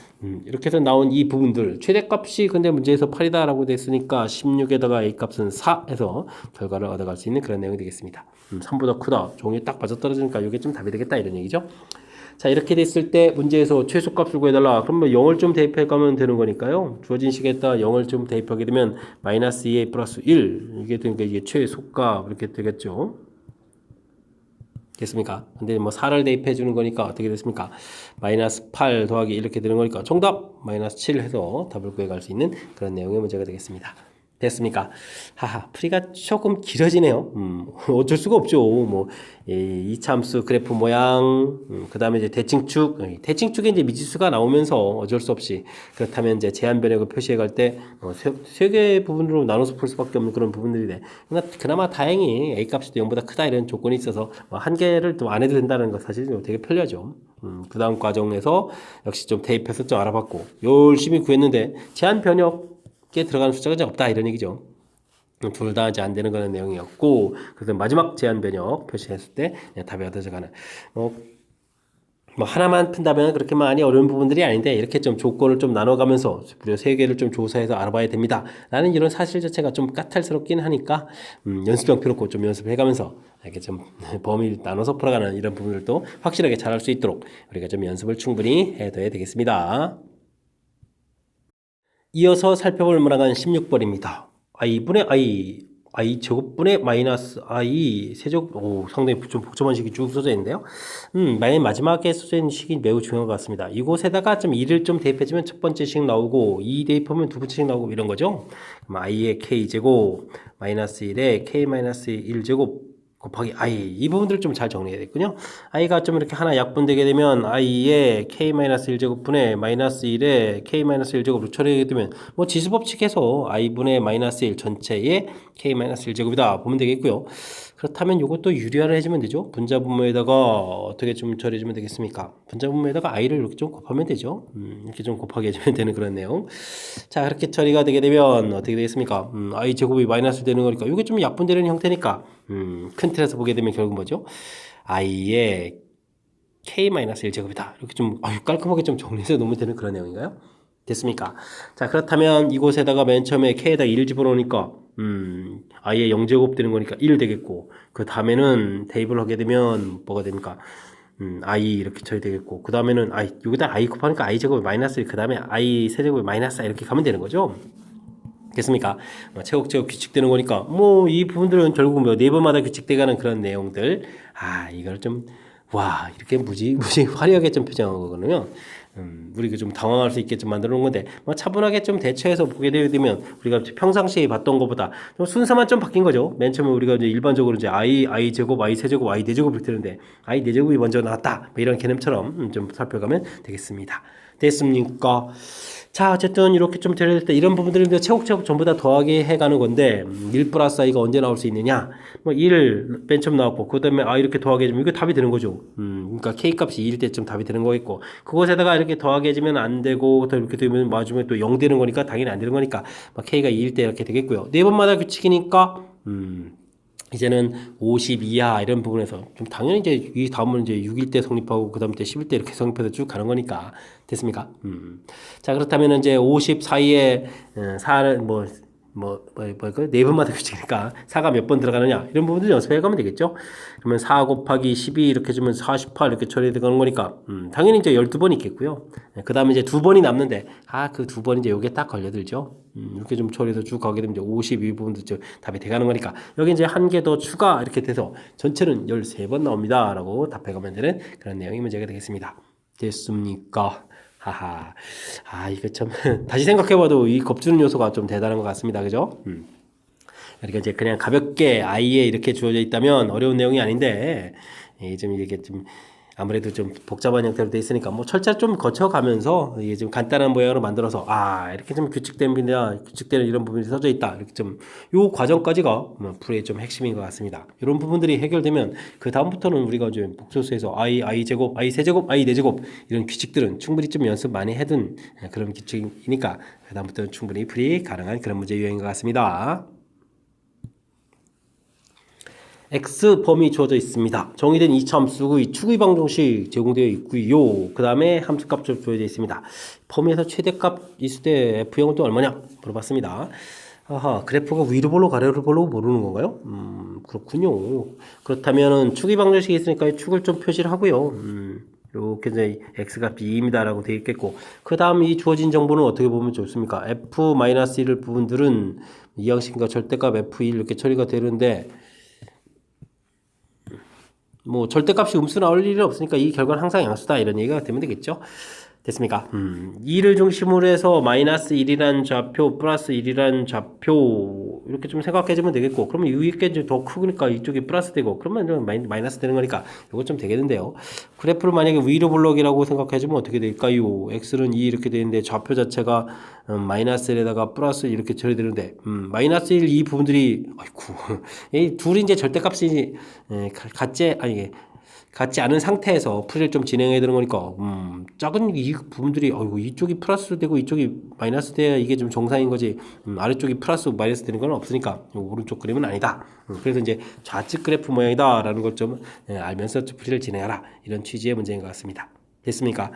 S1: 이렇게 해서 나온 이 부분들 최대값이 근데 문제에서 8이다라고 됐으니까 16에다가 a값은 4 해서 결과를 얻어갈 수 있는 그런 내용이 되겠습니다. 3보다 크다. 종이 딱 맞아떨어지니까 이게 좀 답이 되겠다 이런 얘기죠. 자, 이렇게 됐을 때 문제에서 최소값을 구해달라. 그러면 0을 좀 대입해 가면 되는 거니까요. 주어진 식에다 0을 좀 대입하게 되면 마이너스 2a 플러스 1 이게 되니까 이게 최소값 이렇게 되겠죠. 됐습니까? 근데 뭐 4를 대입해 주는 거니까 어떻게 됐습니까? 마이너스 8 더하기 이렇게 되는 거니까 정답 마이너스 7 해서 답을 구해갈 수 있는 그런 내용의 문제가 되겠습니다. 됐습니까? 풀이가 조금 길어지네요. 어쩔 수가 없죠. 뭐, 이차함수 그래프 모양, 그 다음에 이제 대칭축, 대칭축에 이제 미지수가 나오면서 어쩔 수 없이, 그렇다면 이제 제한 변역을 표시해 갈 때, 세 개의 부분으로 나눠서 풀 수밖에 없는 그런 부분들이네. 그나마 다행히 A 값이 0보다 크다 이런 조건이 있어서, 한 개를 또 안 해도 된다는 거 사실 되게 편리하죠. 그 다음 과정에서 역시 좀 대입해서 좀 알아봤고, 열심히 구했는데, 제한 변역, 에 들어가는 숫자가 이제 없다 이런 얘기죠. 둘 다 이제 안 되는 그런 내용이었고, 그래서 마지막 제한 변역 표시했을 때 답이 얻어져가는 뭐 하나만 푼다면 그렇게 많이 어려운 부분들이 아닌데, 이렇게 좀 조건을 좀 나눠가면서 무려 3개를 좀 조사해서 알아봐야 됩니다 라는 이런 사실 자체가 좀 까탈스럽긴 하니까 연습형 펴놓고 좀 연습해가면서 이렇게 좀 범위를 나눠서 풀어가는 이런 부분들도 확실하게 잘할 수 있도록 우리가 좀 연습을 충분히 해둬야 되겠습니다. 이어서 살펴볼 문항은 16번입니다. i분의 i 제곱분의 마이너스 i 세제곱, 상당히 좀 복잡한 식이 쭉 써져 있는데요. 만약 마지막에 써져 있는 식이 매우 중요한 것 같습니다. 이곳에다가 좀 2를 좀 대입해주면 첫 번째 식 나오고, 2 대입하면 두 번째 식 나오고 이런 거죠. 그럼 i의 k 제곱, 마이너스 1에 k 마이너스 1 제곱, 곱하기 i 이 부분들을 좀 잘 정리해야겠군요. i가 좀 이렇게 하나 약분되게 되면 i의 k-1제곱분의 마이너스 1에 k-1제곱으로 처리하게 되면 뭐 지수법칙에서 i분의 마이너스 1 전체의 k-1제곱이다 보면 되겠고요. 그렇다면 이것도 유리화를 해주면 되죠. 분자분모에다가 어떻게 좀 처리해주면 되겠습니까? 분자분모에다가 i를 이렇게 좀 곱하면 되죠. 이렇게 좀 곱하게 해주면 되는 그런 내용. 자, 그렇게 처리가 되게 되면 어떻게 되겠습니까? i 제곱이 마이너스 되는 거니까 이게 좀 약분되는 형태니까 큰 틀에서 보게 되면 결국 뭐죠? i의 k-1제곱이다. 이렇게 좀 깔끔하게 좀 정리해서 놓으면 되는 그런 내용인가요? 됐습니까? 자, 그렇다면 이곳에다가 맨 처음에 k에다 1 집어넣으니까 i의 0제곱 되는 거니까 1 되겠고 그 다음에는 대입을 하게 되면 뭐가 됩니까? i 이렇게 처리되겠고 그 다음에는 여기다 i 곱하니까 i 제곱이 마이너스 1, 그 다음에 i 세제곱이 마이너스 4 이렇게 가면 되는 거죠. 됐습니까? 체곱체곱 규칙되는 거니까 뭐 이 부분들은 결국 뭐 네 번마다 규칙돼가는 그런 내용들. 이걸 좀 와 이렇게 무지 화려하게 좀 표정한 거거든요. 우리가 좀 당황할 수 있게 좀 만들어 놓은 건데 뭐 차분하게 좀 대처해서 보게 되면 우리가 평상시에 봤던 것보다 좀 순서만 좀 바뀐 거죠. 맨 처음에 우리가 이제 일반적으로 이제 i 제곱, i 세제곱, i 네제곱 이렇게 되는데 i 네제곱이 먼저 나왔다. 뭐 이런 개념처럼 좀 살펴가면 되겠습니다. 됐습니까? 자, 어쨌든 이렇게 좀 들을 때 이런 부분들을 체곱체곱 전부 다 더하게 해가는 건데 1 플러스 i가 언제 나올 수 있느냐? 뭐 1을 맨 처음 나왔고 그 다음에 이렇게 더하게 해주면 이거 답이 되는 거죠. 그러니까 k 값이 2일 때쯤 답이 되는 거겠고 그곳에다가 이렇게 더하게 해주면 안 되고 또 이렇게 되면 맞으면 또 0 되는 거니까 당연히 안 되는 거니까 k가 2일 때 이렇게 되겠고요. 네 번마다 규칙이니까 이제는 50 이하 이런 부분에서 좀 당연히 이제 이 다음은 이제 6일 때 성립하고 그 다음 때 10일 때 이렇게 성립해서 쭉 가는 거니까 됐습니까? 자, 그렇다면 이제 50 사이에 4는 네 번마다 규칙이니까 4가 몇 번 들어가느냐 이런 부분들 연습해 가면 되겠죠. 그러면 4 곱하기 12 이렇게 주면 48 이렇게 처리되는 거니까 당연히 이제 12번이 있겠고요. 그 다음에 이제 2번이 남는데 그 2번 이제 요게 딱 걸려들죠. 이렇게 좀 처리해서 쭉 가게 되면 이제 52 부분도 좀 답이 돼가는 거니까 여기 이제 한 개 더 추가 이렇게 돼서 전체는 13번 나옵니다 라고 답해 가면 되는 그런 내용이 문제가 되겠습니다. 됐습니까? 하하. 이거 참 다시 생각해봐도 이 겁주는 요소가 좀 대단한 것 같습니다. 그죠? 그러니까 이제 그냥 가볍게 i에 이렇게 주어져 있다면 어려운 내용이 아닌데 좀 이게 좀 아무래도 좀 복잡한 형태로 돼 있으니까 뭐 철저히 좀 거쳐가면서 이게 좀 간단한 모양으로 만들어서 이렇게 좀 규칙되는 이런 부분이 써져 있다 이렇게 좀 요 과정까지가 풀이의 좀 핵심인 것 같습니다. 이런 부분들이 해결되면 그 다음부터는 우리가 이제 복소수에서 i 제곱, i 세제곱, i 네제곱 이런 규칙들은 충분히 좀 연습 많이 해둔 그런 규칙이니까 그 다음부터는 충분히 풀이 가능한 그런 문제 유형인 것 같습니다. X 범위 주어져 있습니다. 정의된 이차함수 추구의 방정식 제공되어 있고요. 그 다음에 함수값 주어져 있습니다. 범위에서 최대값 있을 때 F형은 또 얼마냐 물어봤습니다. 그래프가 위로 볼로 가로로 볼로 모르는 건가요? 그렇군요. 그렇다면은 추구의 방정식이 있으니까 축을 좀 표시를 하고요. 이렇게 이제 x값이 2입니다라고 되어 있겠고 그 다음 이 주어진 정보는 어떻게 보면 좋습니까? f-1을 부분들은 이 양식과 절대값 f1 이렇게 처리가 되는데 뭐 절대값이 음수 나올 일은 없으니까 이 결과는 항상 양수다 이런 얘기가 되면 되겠죠. 됐습니까? 2를 중심으로 해서 마이너스 1이란 좌표 플러스 1이란 좌표 이렇게 좀 생각해주면 되겠고 그러면 위에 게 더 크니까 이쪽이 플러스 되고 그러면 마이너스 되는 거니까 이거 좀 되겠는데요. 그래프를 만약에 위로 블록이라고 생각해주면 어떻게 될까요? x는 2 이렇게 되는데 좌표 자체가 마이너스 1에다가 플러스 이렇게 처리되는데 마이너스 1 이 부분들이 이 둘이 이제 절대값이 같지 않은 상태에서 풀이를 좀 진행해야 되는 거니까 작은 이 부분들이 이쪽이 플러스 되고 이쪽이 마이너스 돼야 이게 좀 정상인 거지 아래쪽이 플러스 마이너스 되는 건 없으니까 오른쪽 그림은 아니다. 그래서 이제 좌측 그래프 모양이다 라는 걸 좀 알면서 풀이를 진행하라 이런 취지의 문제인 것 같습니다. 됐습니까?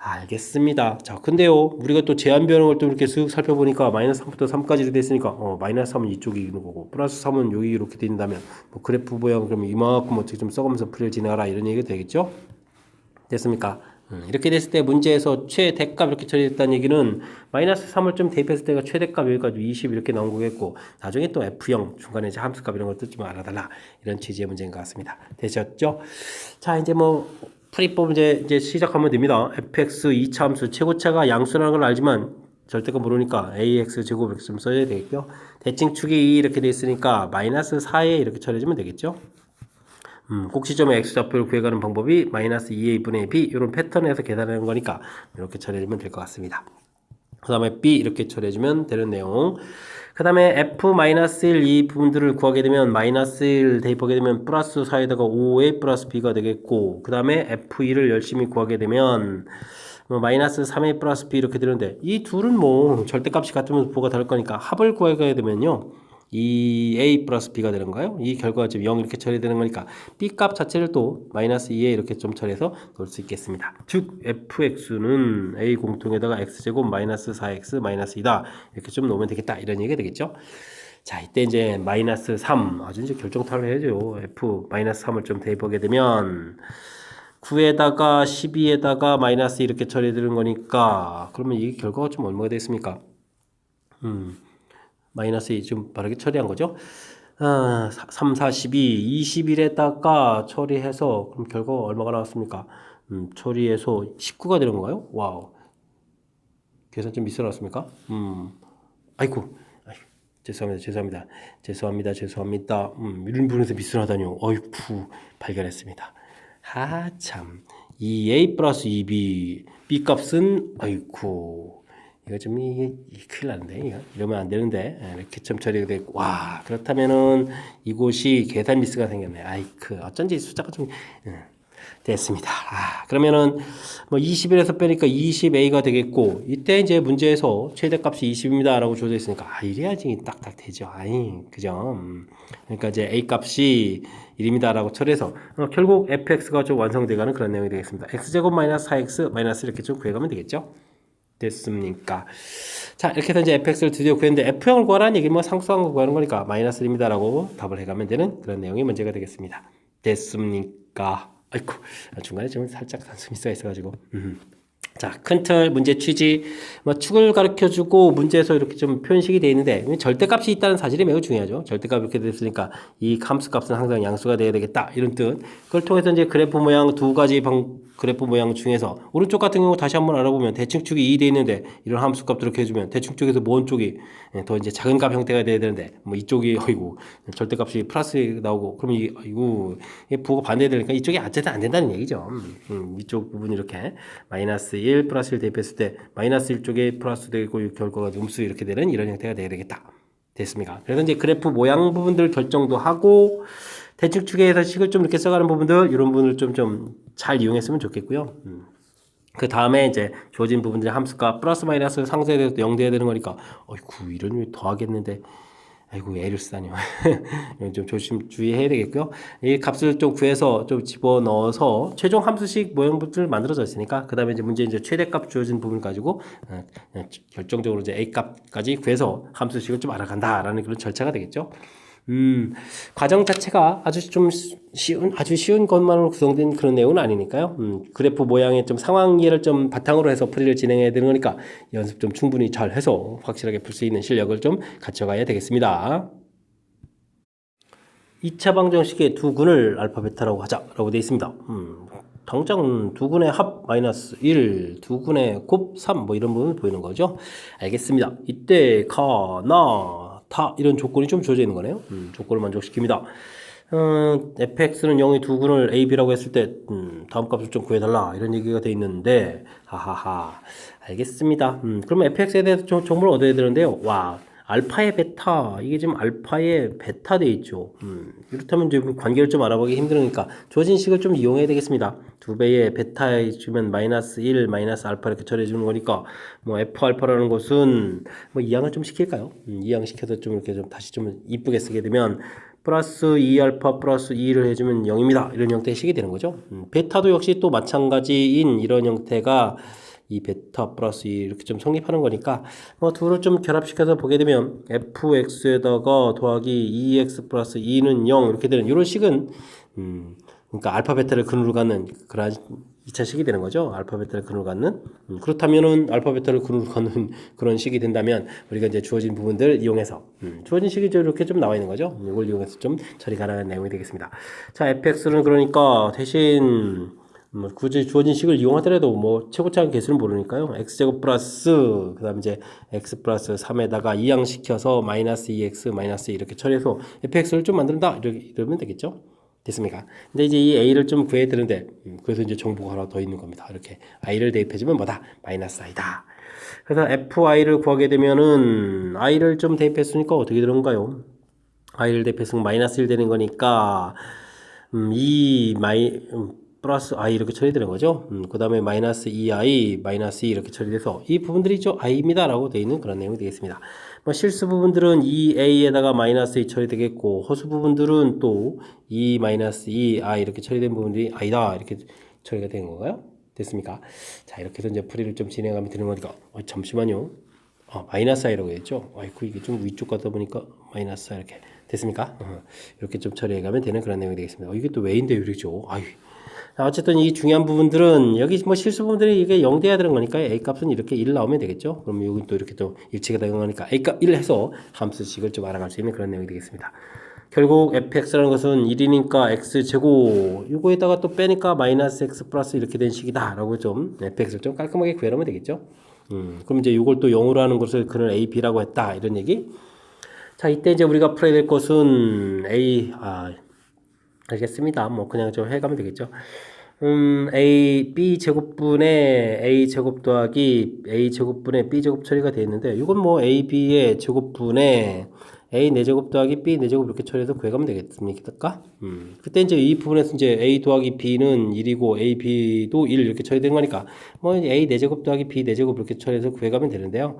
S1: 알겠습니다. 자, 근데요, 우리가 또 제한 변형을 또 이렇게 쓱 살펴보니까 마이너스 3부터 3까지 됐으니까, 마이너스 3은 이쪽이 있는 거고, 플러스 3은 여기 이렇게 된다면, 뭐 그래프 모양 그러면 이만큼 어떻게 좀 써가면서 풀이를 진행하라 이런 얘기가 되겠죠? 됐습니까? 이렇게 됐을 때 문제에서 최대값 이렇게 처리됐다는 얘기는 마이너스 3을 좀 대입했을 때가 최대값 여기까지 20 이렇게 나온 거겠고, 나중에 또 F형 중간에 이제 함수값 이런 것도 좀 알아달라 이런 취지의 문제인 것 같습니다. 되셨죠? 자, 이제 풀이법 이제 시작하면 됩니다. fx 2차 함수 최고차가 양수라는 걸 알지만 절대값 모르니까 ax 제곱 이렇게 좀 써야 되겠고요. 대칭축이 2 이렇게 돼 있으니까 마이너스 4에 이렇게 처리해주면 되겠죠. 꼭지점의 x좌표를 구해가는 방법이 마이너스 2a 분의 b 이런 패턴에서 계산하는 거니까 이렇게 처리해주면 될 것 같습니다. 그 다음에 b 이렇게 처리해주면 되는 내용. 그 다음에 f-1 이 부분들을 구하게 되면 마이너스 1 대입하게 되면 플러스 4에다가 5a 플러스 b가 되겠고, 그 다음에 f2를 열심히 구하게 되면 마이너스 3a 플러스 b 이렇게 되는데, 이 둘은 뭐 절대값이 같으면 부호가 다를 거니까 합을 구하게 되면요 2a 플러스 b가 되는 거예요. 이 결과가 지금 0 이렇게 처리되는 거니까 b 값 자체를 또 마이너스 2에 이렇게 좀 처리해서 넣을 수 있겠습니다. 즉 fx는 a 공통에다가 x제곱 마이너스 4x 마이너스 2다 이렇게 좀 놓으면 되겠다 이런 얘기가 되겠죠. 자, 이때 이제 마이너스 3 아주 이제 결정타를 해야죠. f 마이너스 3을 좀 대입하게 되면 9에다가 12에다가 마이너스 이렇게 처리되는 거니까, 그러면 이 결과가 좀 얼마가 됐습니까? 마이너스 2 좀 바르게 처리한 거죠. 3, 4, 12, 21에다가 처리해서 그럼 결과가 얼마가 나왔습니까? 처리해서 19가 되는 건가요? 와우. 계산 좀 미스나왔습니까? 아이고. 죄송합니다. 이런 부분에서 미스나다뇨. 어이쿠, 발견했습니다. 참. 2a 플러스 2b, b 값은, 아이쿠. 이거 좀, 이게 큰일 나는데, 이거. 이러면 안 되는데, 이렇게 점 처리가 되고, 와, 그렇다면은, 이곳이 계산 미스가 생겼네. 아이쿠, 어쩐지 숫자가 좀, 됐습니다. 그러면은, 21에서 빼니까 20a가 되겠고, 이때 이제 문제에서 최대값이 20입니다. 라고 주어져 있으니까, 이래야지 딱딱 되죠. 그죠? 그러니까 이제 a 값이 1입니다. 라고 처리해서, 결국 fx가 좀 완성되가는 그런 내용이 되겠습니다. x제곱 마이너스 4x 마이너스 이렇게 좀 구해가면 되겠죠? 됐습니까? 자, 이렇게 해서 이제 fx를 드디어 구했는데, f형을 구하라는 얘기는 상수한 거 구하는 거니까, 마이너스 1입니다. 라고 답을 해가면 되는 그런 내용이 문제가 되겠습니다. 됐습니까? 아이고, 중간에 좀 살짝 단수 미스가 있어가지고. 자, 큰 틀 문제 취지, 축을 가르쳐주고 문제에서 이렇게 좀 표현식이 되어 있는데, 절대값이 있다는 사실이 매우 중요하죠. 절대값이 이렇게 됐으니까 이 함수값은 항상 양수가 돼야 되겠다 이런 뜻. 그걸 통해서 이제 그래프 모양 두 가지 그래프 모양 중에서 오른쪽 같은 경우 다시 한번 알아보면 대칭축이 2 돼 있는데 이런 함수값도 이렇게 해주면 대칭축에서 먼 쪽이 더 이제 작은 값 형태가 돼야 되는데 이쪽이 어이구 절대값이 플러스 나오고 그러면 이거 부호가 반대되니까 이쪽이 어쨌든 안 된다는 얘기죠. 이쪽 부분 이렇게 마이너스 1 플러스 1 대입했을 때 마이너스 1쪽에 플러스 되고 결과가 음수 이렇게 되는 이런 형태가 돼야 되겠다. 됐습니까? 그래서 이제 그래프 모양 부분들 결정도 하고 대칭축에서 식을 좀 이렇게 써가는 부분들 이런 부분을 좀 잘 이용했으면 좋겠고요. 그 다음에 이제 주어진 부분들 함수가 플러스 마이너스 상수에 대해서 0 돼야 되는 거니까 어이구 이런 더하겠는데 아이고 애를 쓰다니요. 좀 주의해야 되겠고요. 이 값을 좀 구해서 좀 집어넣어서 최종 함수식 모형부터 만들어져 있으니까 그 다음에 이제 문제 이제 최대값 주어진 부분을 가지고 결정적으로 이제 a 값까지 구해서 함수식을 좀 알아간다라는 그런 절차가 되겠죠. 과정 자체가 아주 쉬운 것만으로 구성된 그런 내용은 아니니까요. 그래프 모양의 좀 상황 이해를 좀 바탕으로 해서 풀이를 진행해야 되는 거니까 연습 좀 충분히 잘 해서 확실하게 풀 수 있는 실력을 좀 갖춰가야 되겠습니다. 2차 방정식의 두 근을 알파 베타라고 하자라고 되어 있습니다. 당장 두 근의 합 마이너스 1, 두 근의 곱 3 이런 부분을 보이는 거죠. 알겠습니다. 이때 다 이런 조건이 좀 주어져 있는 거네요. 조건을 만족시킵니다. fx는 0의 두 근을 a, b라고 했을 때 다음 값을 좀 구해달라 이런 얘기가 돼 있는데 하하하 알겠습니다. 그럼 fx에 대해서 정보를 얻어야 되는데요. 와 알파의 베타 이게 지금 알파의 베타 돼 있죠. 이렇다면 지금 관계를 좀 알아보기 힘드니까 주어진 식을 좀 이용해야 되겠습니다. 2배의 베타에 주면 마이너스 1 마이너스 알파 이렇게 처리해 주는 거니까 f 알파라는 것은 이항을 좀 시킬까요? 이항 시켜서 좀 이렇게 좀 다시 좀 이쁘게 쓰게 되면 플러스 2알파 플러스 2를 해주면 0입니다. 이런 형태의 식이 되는 거죠. 베타도 역시 또 마찬가지인 이런 형태가 이 베타 플러스 2 이렇게 좀 성립하는 거니까 둘을 좀 결합시켜서 보게 되면 fx에다가 더하기 2x 플러스 2는 0 이렇게 되는 이런 식은 그러니까 알파 베타를 근으로 갖는 그런 2차 식이 되는 거죠. 알파 베타를 근으로 갖는 그렇다면은 알파 베타를 근으로 갖는 그런 식이 된다면 우리가 이제 주어진 부분들 이용해서 주어진 식이 이렇게 좀 나와 있는 거죠. 이걸 이용해서 좀 처리 가능한 내용이 되겠습니다. 자, fx는 그러니까 대신 굳이 주어진 식을 이용하더라도 뭐 최고차원 개수는 모르니까요. x제곱 플러스 그 다음에 이제 x 플러스 3에다가 이항시켜서 마이너스 2x 마이너스 2 이렇게 처리해서 fx를 좀 만든다 이러면 되겠죠. 됐습니까? 근데 이제 이 a를 좀 구해야 되는데 그래서 이제 정보가 하나 더 있는 겁니다. 이렇게 i를 대입해주면 뭐다? 마이너스 i다. 그래서 fy를 구하게 되면은 i를 좀 대입했으니까 어떻게 되는가요? i를 대입했으면 마이너스 1 되는 거니까 플러스 i 이렇게 처리되는 거죠. 그 다음에 마이너스 2i 마이너스 2 이렇게 처리돼서 이 부분들이 i입니다 라고 되어 있는 그런 내용이 되겠습니다. 뭐 실수 부분들은 2a에다가 마이너스 2 처리되겠고 허수 부분들은 또 2 마이너스 2i 이렇게 처리된 부분들이 i다 이렇게 처리가 되는 건가요? 됐습니까? 자 이렇게 해서 이제 풀이를 좀 진행하면 되는 거니까 잠시만요. 마이너스 i라고 했죠. 아이고 이게 좀 위쪽 가다 보니까 마이너스 i 이렇게 됐습니까? 이렇게 좀 처리해가면 되는 그런 내용이 되겠습니다. 이게 또 왜인데 이러죠? 아유. 어쨌든 이 중요한 부분들은 여기 뭐 실수 부분들이 이게 0 돼야 되는 거니까 a 값은 이렇게 1 나오면 되겠죠. 그럼 여기 또 이렇게 또 일치가 되는 거니까 a 값 1 해서 함수식을 좀 알아갈 수 있는 그런 내용이 되겠습니다. 결국 fx라는 것은 1이니까 x제곱 이거에다가 또 빼니까 마이너스 x 플러스 이렇게 된 식이다 라고 좀 fx를 좀 깔끔하게 구해놓으면 되겠죠. 그럼 이제 이걸 또 0으로 하는 것을 그는 a, b라고 했다 이런 얘기. 자 이때 이제 우리가 풀어야 될 것은 알겠습니다. 뭐 그냥 좀 해가면 되겠죠. b 제곱분의 a 제곱 더하기 a 제곱분의 b 제곱 처리가 되어 있는데 이건 뭐 a, b의 제곱분의 a 4제곱 더하기 b 4제곱 이렇게 처리해서 구해가면 되겠습니까? 그때 이제 이 부분에서 이제 a 더하기 b는 1이고 a, b도 1 이렇게 처리된 거니까 뭐 a 4제곱 더하기 b 4제곱 이렇게 처리해서 구해가면 되는데요.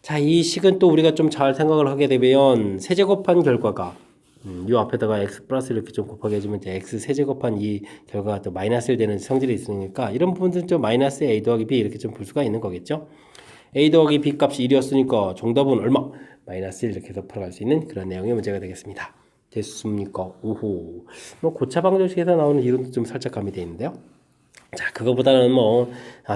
S1: 자, 이 식은 또 우리가 좀 잘 생각을 하게 되면 세제곱한 결과가 이 앞에다가 x 플러스 이렇게 좀 곱하게 해주면 이제 x 세제곱한 이 결과가 또 마이너스 1 되는 성질이 있으니까 이런 부분들은 좀 마이너스 a 더하기 b 이렇게 좀 볼 수가 있는 거겠죠. a 더하기 b 값이 1이었으니까 정답은 얼마? 마이너스 1 이렇게 해서 풀어갈 수 있는 그런 내용의 문제가 되겠습니다. 됐습니까? 오호. 뭐 고차 방정식에서 나오는 이론도 좀 살짝 가미되어 있는데요. 자, 그거보다는 뭐,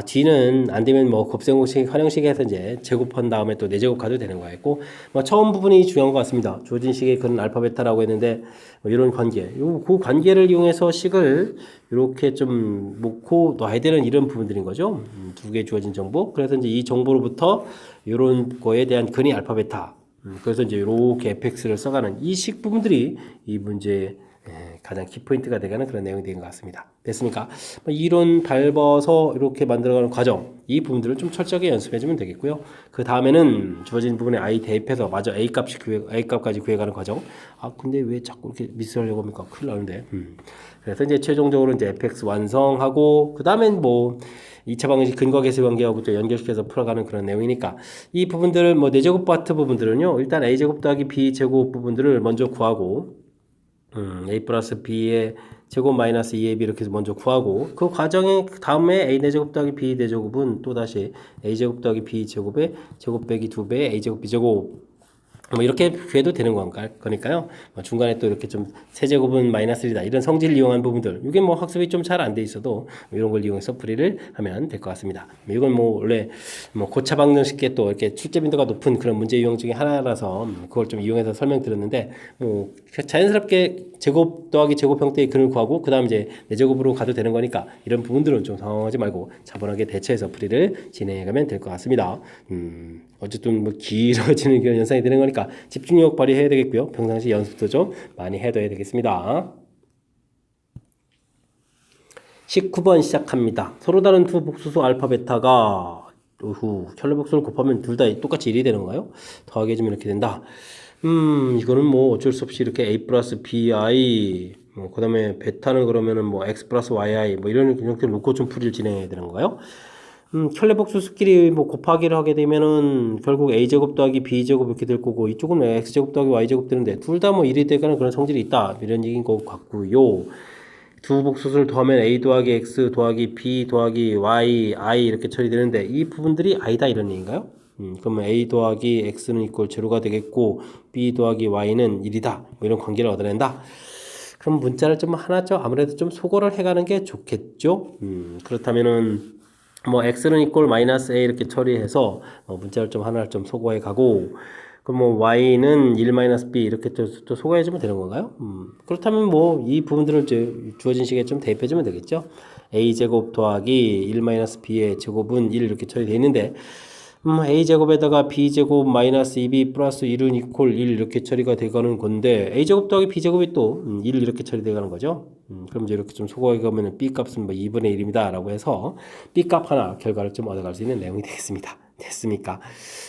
S1: 뒤는 안 되면 뭐, 곱셈공식, 활용식에서 이제 제곱한 다음에 또 4제곱 가도 되는 거였고, 뭐, 처음 부분이 중요한 것 같습니다. 주어진 식의 그는 알파, 베타라고 했는데, 뭐 이런 관계. 그 관계를 이용해서 식을 이렇게 좀 놓고 놔야 되는 이런 부분들인 거죠. 2개 주어진 정보. 그래서 이제 이 정보로부터 이런 거에 대한 근이 알파, 베타. 그래서 이제 이렇게 fx를 써가는 이 식 부분들이 이 문제의 가장 키포인트가 되가는 그런 내용이 된 것 같습니다. 됐습니까? 이론 밟아서 이렇게 만들어가는 과정 이 부분들을 좀 철저하게 연습해주면 되겠고요. 그 다음에는 주어진 부분에 i 대입해서 마저 a 값까지 구해가는 과정. 근데 왜 자꾸 이렇게 미스하려고 합니까? 큰일 나는데. 그래서 이제 최종적으로 이제 fx 완성하고 그 다음엔 뭐 2차 방정식 근거 계수 관계하고 또 연결시켜서 풀어가는 그런 내용이니까 이 부분들을 뭐 4제곱 파트 부분들은요 일단 a제곱 더하기 b제곱 부분들을 먼저 구하고 a 플러스 b의 제곱 마이너스 2ab 이렇게 해서 먼저 구하고 그 과정에 다음에 a 4제곱 더하기 b 4제곱은 또다시 a 제곱 더하기 b 제곱의 제곱 빼기 2배의 a 제곱 b 제곱 뭐 이렇게 구해도 되는 거니까요. 중간에 또 이렇게 좀 세제곱은 마이너스 1이다 이런 성질을 이용한 부분들 이게 뭐 학습이 좀 잘 안 돼 있어도 이런 걸 이용해서 풀이를 하면 될 것 같습니다. 이건 뭐 원래 뭐 고차 방정식에 또 이렇게 출제 빈도가 높은 그런 문제 유형 중에 하나라서 그걸 좀 이용해서 설명드렸는데 뭐 자연스럽게 제곱 더하기 제곱 형태의 근을 구하고 그 다음 이제 4제곱으로 가도 되는 거니까 이런 부분들은 좀 당황하지 말고 차분하게 대처해서 풀이를 진행해가면 될 것 같습니다. 어쨌든 뭐 길어지는 그런 현상이 되는 거니까 집중력 발휘해야 되겠고요. 평상시 연습도 좀 많이 해둬야 되겠습니다. 19번 시작합니다. 서로 다른 두 복수수 알파 베타가 켤레 복수를 곱하면 둘 다 똑같이 1이 되는 건가요? 더하게 해주면 이렇게 된다. 이거는 뭐 어쩔 수 없이 이렇게 a 플러스 bi 그 다음에 베타는 그러면은 뭐 x 플러스 yi 뭐 이런 형태로 놓고 좀 풀이를 진행해야 되는 거예요. 켤레복수수끼리 뭐 곱하기를 하게 되면은 결국 a제곱 더하기 b제곱 이렇게 될 거고 이쪽은 x제곱 더하기 y제곱 되는데 둘 다 뭐 1이 되거나 그런 성질이 있다 이런 얘기인 것 같고요. 두 복수수를 더하면 a 더하기 x 더하기 b 더하기 y, i 이렇게 처리되는데 이 부분들이 i다 이런 얘기인가요? 그러면 a 더하기 x는 이꼴 제로가 되겠고 b 더하기 y는 1이다 뭐 이런 관계를 얻어낸다. 그럼 문자를 좀 하나 좀 아무래도 좀 소거를 해가는 게 좋겠죠. 그렇다면은 뭐 x는 이꼴 마이너스 a 이렇게 처리해서 문자를 좀 하나를 좀 소거해 가고 그럼 뭐 y는 1 마이너스 b 이렇게 또 소거해 주면 되는 건가요? 그렇다면 뭐 이 부분들을 이제 주어진 식에 좀 대입해 주면 되겠죠. a제곱 더하기 1 마이너스 b의 제곱은 1 이렇게 처리되어 있는데 a제곱에다가 b제곱 마이너스 2b 플러스 1은 이퀄 1 이렇게 처리가 되가는 건데 a제곱 더하기 b제곱이 또 1 이렇게 처리되가는 거죠. 그럼 이제 이렇게 좀 소거해 가면 b값은 뭐 2분의 1입니다 라고 해서 b값 하나 결과를 좀 얻어갈 수 있는 내용이 되겠습니다. 됐습니까?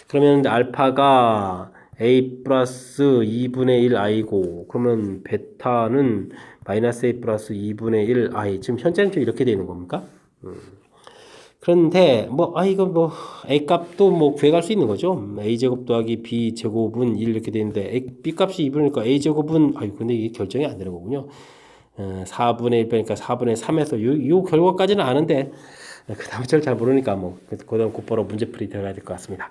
S1: 그러면 알파가 a 플러스 2분의 1 i고 그러면 베타는 마이너스 a 플러스 2분의 1 i 지금 현재는 좀 이렇게 되는 겁니까? 그런데 이거 a 값도 구해갈 수 있는 거죠. a 제곱 더하기 b 제곱은 1 이렇게 되는데 b 값이 2분이니까 a 제곱은 근데 이게 결정이 안 되는 거군요. 4분의 1 빼니까 4분의 3에서 요 결과까지는 아는데 그 다음에 잘 모르니까 그다음 곧바로 문제풀이 들어가야 될 것 같습니다.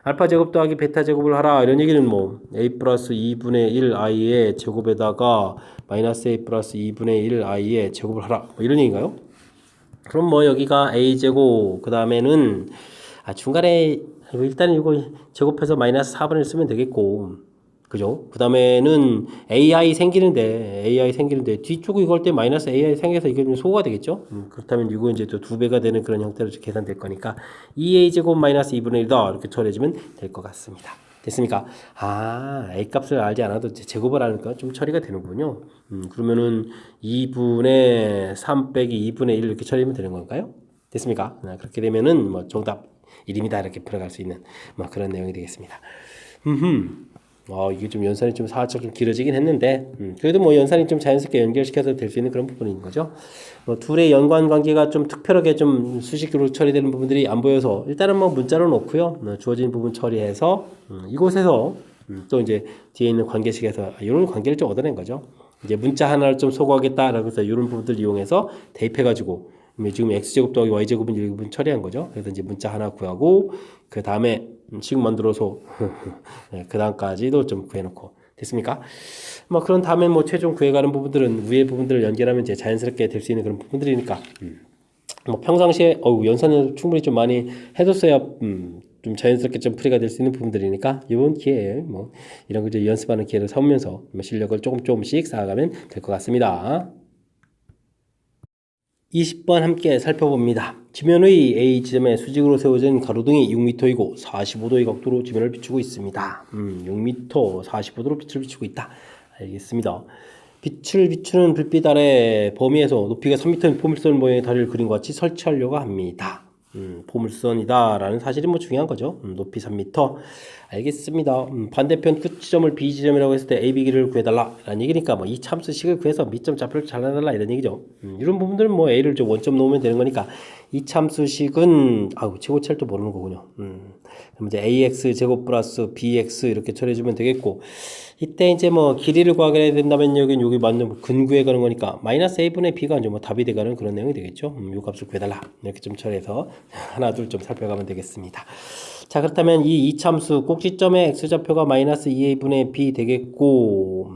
S1: 알파 제곱 더하기 베타 제곱을 하라 이런 얘기는 a 플러스 2분의 1 i의 제곱에다가 마이너스 a 플러스 2분의 1 i의 제곱을 하라 이런 얘기인가요? 그럼 여기가 a제곱 그 다음에는 중간에 일단 이거 제곱해서 마이너스 4분의 1 쓰면 되겠고 그죠? 그 다음에는 ai 생기는데 뒤쪽 이걸 때 마이너스 ai 생겨서 이게 좀 소거가 되겠죠? 그렇다면 이거 이제 또 2배가 되는 그런 형태로 계산될 거니까 2a제곱 마이너스 2분의 1다 이렇게 처리해주면 될 것 같습니다. 됐습니까? a 값을 알지 않아도 제곱을 하니까 좀 처리가 되는군요. 그러면은 2분의 3 빼기 2분의 1 이렇게 처리하면 되는 건가요? 됐습니까? 그렇게 되면은 정답 1입니다 이렇게 풀어갈 수 있는 그런 내용이 되겠습니다. 이게 좀 연산이 좀 살짝 좀 길어지긴 했는데 그래도 연산이 좀 자연스럽게 연결시켜서 될 수 있는 그런 부분인 거죠. 둘의 연관 관계가 좀 특별하게 좀 수식으로 처리되는 부분들이 안 보여서 일단은 문자로 놓고요. 주어진 부분 처리해서 이곳에서 또 이제 뒤에 있는 관계식에서 이런 관계를 좀 얻어낸 거죠. 이제 문자 하나를 좀 소거하겠다라고 해서 이런 부분들 이용해서 대입해가지고 지금 x제곱 더하기 y제곱은 이 부분 처리한 거죠. 그래서 이제 문자 하나 구하고 그 다음에 식 만들어서 그 다음까지도 좀 구해놓고 됐습니까? 그런 다음에 최종 구해가는 부분들은 위의 부분들을 연결하면 이제 자연스럽게 될 수 있는 그런 부분들이니까 평상시에 연산을 충분히 좀 많이 해뒀어야 좀 자연스럽게 좀 풀이가 될 수 있는 부분들이니까 이번 기회에 이런 거 이제 연습하는 기회를 삼으면서 실력을 조금씩 쌓아가면 될 것 같습니다. 20번 함께 살펴봅니다. 지면의 A 지점에 수직으로 세워진 가로등이 6m이고 45도의 각도로 지면을 비추고 있습니다. 6m 45도로 빛을 비추고 있다. 알겠습니다. 빛을 비추는 불빛 아래 범위에서 높이가 3m인 포물선 모양의 다리를 그린 것 같이 설치하려고 합니다. 포물선이다 라는 사실이 중요한 거죠. 높이 3m. 알겠습니다. 반대편 끝 지점을 B 지점이라고 했을 때 A, B 길이를 구해달라 라는 얘기니까 이 참수식을 구해서 미점 좌표를 잘라달라 이런 얘기죠. 이런 부분들은 A를 좀 원점 놓으면 되는 거니까 이 참수식은 제곱체를 또 모르는 거군요. 그럼 이제 AX 제곱 플러스 BX 이렇게 처리해주면 되겠고 이때 이제 길이를 구하게 된다면 여기 맞는 근구에 가는 거니까 마이너스 A분의 B가 이제 답이 돼가는 그런 내용이 되겠죠. 요 값을 구해달라 이렇게 좀 처리해서 하나 둘 좀 살펴가면 되겠습니다. 자 그렇다면 이 이참수 꼭지점의 x좌표가 마이너스 2a분의 b 되겠고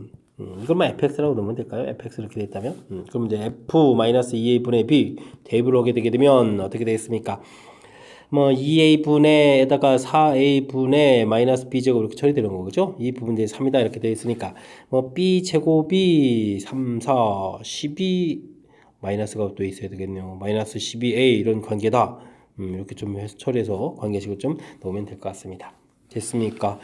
S1: 이걸 fx라고 넣으면 될까요? fx 이렇게 돼 있다면 그럼 이제 f 마이너스 2a분의 b 대입을 하게 되게 되면 어떻게 되겠습니까? 2a분의에다가 4a분의 마이너스 b제곱 이렇게 처리되는 거죠. 이 부분들이 3이다 이렇게 되어 있으니까 b제곱이 3, 4, 12 마이너스가 또 있어야 되겠네요. 마이너스 12a 이런 관계다. 이렇게 좀 해서 처리해서 관계식을 좀 넣으면 될 것 같습니다. 됐습니까?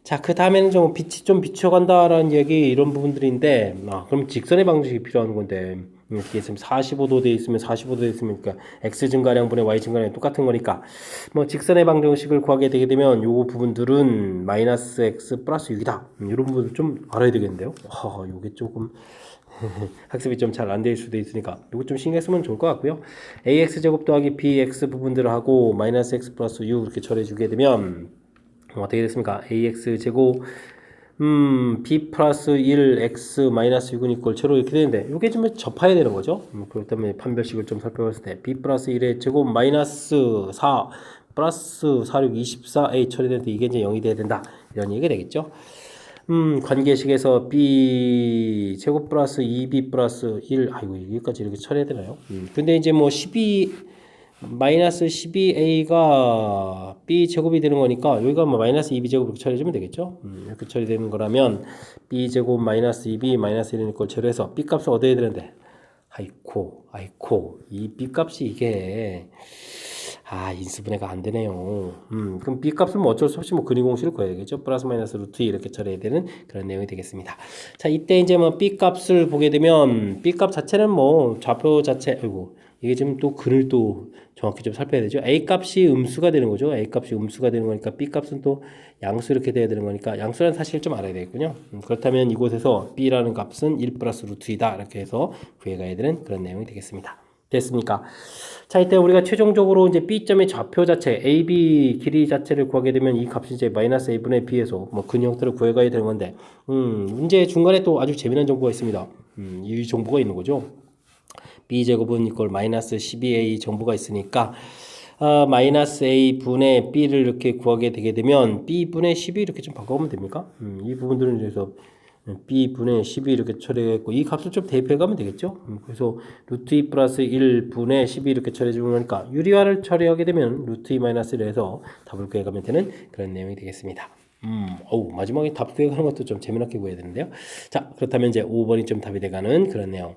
S1: 자, 그 다음에는 좀 빛이 좀 비춰간다라는 얘기 이런 부분들인데, 그럼 직선의 방식이 필요한 건데, 이렇게 있으면 45도 돼 있으면 45도 돼 있으면 그러니까 x 증가량분의 y 증가량 똑같은 거니까 직선의 방정식을 구하게 되게 되면 요 부분들은 마이너스 x 플러스 6이다. 이런 부분들 좀 알아야 되겠는데요. 요게 조금 학습이 좀 잘 안 될 수도 있으니까 이거 좀 신경 쓰면 좋을 것 같고요. ax 제곱 더하기 bx 부분들을 하고 마이너스 x 플러스 6 이렇게 처리해 주게 되면 어떻게 됐습니까? ax 제곱 b 플러스 1 x 마이너스 6은 이꼴 제로 이렇게 되는데 이게 좀 접해야 되는 거죠. 그렇기 때문에 판별식을 좀 살펴봤을 때 b 플러스 1의 제곱 마이너스 4 플러스 4, 6, 24a 처리되는데 이게 이제 0이 돼야 된다 이런 얘기가 되겠죠. 관계식에서 b 제곱 플러스 2b 플러스 1 여기까지 이렇게 처리해야 되나요? 근데 이제 12 마이너스 12a가 b 제곱이 되는 거니까 여기가 마이너스 2b 제곱 이렇게 처리해주면 되겠죠? 이렇게 처리되는 거라면 b 제곱 마이너스 2b 마이너스 1은 이꼴 제로해서 b 값을 얻어야 되는데 아이코 이 b 값이 이게 인수분해가 안 되네요. 그럼 b 값은 뭐 어쩔 수 없이 뭐 근위공식을 구해야 되겠죠. 플러스 마이너스 루트 2 이렇게 처리해야 되는 그런 내용이 되겠습니다. 자, 이때 이제 뭐 b 값을 보게 되면 b 값 자체는 뭐 좌표 자체, 아이고 이게 지금 또 근을 또 정확히 좀 살펴야 되죠. a 값이 음수가 되는 거죠. a 값이 음수가 되는 거니까 b 값은 또 양수 이렇게 돼야 되는 거니까 양수라는 사실을 좀 알아야 되겠군요. 그렇다면 이곳에서 b라는 값은 1 플러스 루트 2다 이렇게 해서 구해가야 되는 그런 내용이 되겠습니다. 됐습니까? 자, 이때 우리가 최종적으로 이제 B점의 좌표 자체, AB 길이 자체를 구하게 되면 이 값이 이제 마이너스 A분의 B에서 뭐 근 형태를 구해가야 되는 건데, 문제 중간에 또 아주 재미난 정보가 있습니다. 이 정보가 있는 거죠. B제곱은 이걸 마이너스 12A 정보가 있으니까, 마이너스 A분의 B를 이렇게 구하게 되게 되면, B분의 12 이렇게 좀 바꿔보면 됩니까? 이 부분들은 그래서 B분의 12 이렇게 처리했고 이 값을 좀 대입해 가면 되겠죠. 그래서 루트 2 플러스 1분의 12 이렇게 처리해 주는 거니까 유리화를 처리하게 되면 루트 2 마이너스 1에서 답을 구해 가면 되는 그런 내용이 되겠습니다. 마지막에 답 구해 가는 것도 좀 재미나게 구해야 되는데요. 자, 그렇다면 이제 5번이 좀 답이 돼 가는 그런 내용.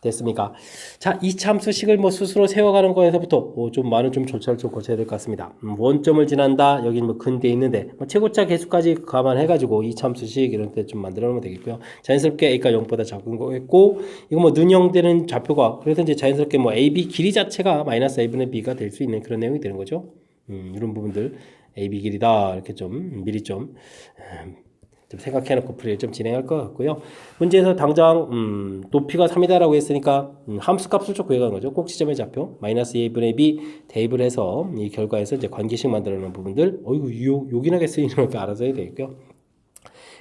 S1: 됐습니까? 자, 이 참수식을 뭐 스스로 세워가는 거에서부터 좀 많은 좀 절차를 좀 거쳐야 될 것 같습니다. 원점을 지난다. 여기는 뭐 근대 있는데 뭐 최고차 개수까지 감안해가지고 이 참수식 이런 때 좀 만들어 놓으면 되겠고요. 자연스럽게 a가 0보다 작은 거겠고 이거 뭐 능형되는 좌표가 그래서 이제 자연스럽게 뭐 ab 길이 자체가 마이너스 a분의 b가 될 수 있는 그런 내용이 되는 거죠. 이런 부분들 ab 길이다 이렇게 좀 미리 좀 생각해놓고 풀이를 좀 진행할 것 같고요. 문제에서 당장 높이가 3이다라고 했으니까 함수값을 좀 구해가는 거죠. 꼭지점의 좌표 마이너스 2분의 b 대입을 해서 이 결과에서 이제 관계식 만들어놓은 부분들 요긴하게 쓰이는 걸 알아서 해야 되겠고요.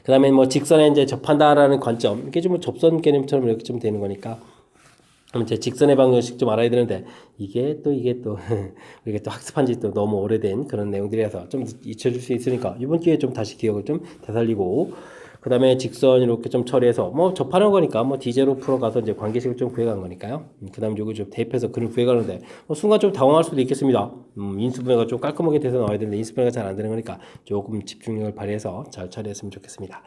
S1: 그 다음에 뭐 직선에 이제 접한다라는 관점 이게 좀 접선 개념처럼 이렇게 좀 되는 거니까 그럼 이제 직선의 방정식 좀 알아야 되는데 이게 또 이게 또 학습한 지 또 너무 오래된 그런 내용들이라서 좀 잊혀질 수 있으니까 이번 기회에 좀 다시 기억을 좀 되살리고 그 다음에 직선 이렇게 좀 처리해서 뭐 접하는 거니까 뭐 D제로 풀어가서 이제 관계식을 좀 구해간 거니까요. 그 다음에 요거 좀 대입해서 근을 구해가는데 순간 좀 당황할 수도 있겠습니다. 인수분해가 좀 깔끔하게 돼서 나와야 되는데 인수분해가 잘 안 되는 거니까 조금 집중력을 발휘해서 잘 처리했으면 좋겠습니다.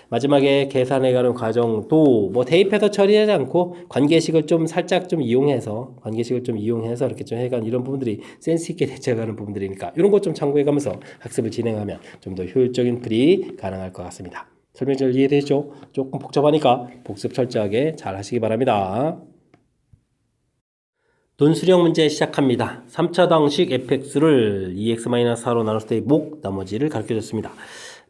S1: 마지막에 계산해가는 과정도 뭐 대입해서 처리하지 않고 관계식을 좀 살짝 좀 이용해서 이렇게 좀 해간 이런 부분들이 센스 있게 대처해가는 부분들이니까 이런 것 좀 참고해가면서 학습을 진행하면 좀 더 효율적인 풀이 가능할 것 같습니다. 설명 잘 이해되죠? 조금 복잡하니까 복습 철저하게 잘 하시기 바랍니다. 논술형 문제 시작합니다. 3차당식 fx를 2x-4로 나눴을 때의 목 나머지를 가르쳐줬습니다.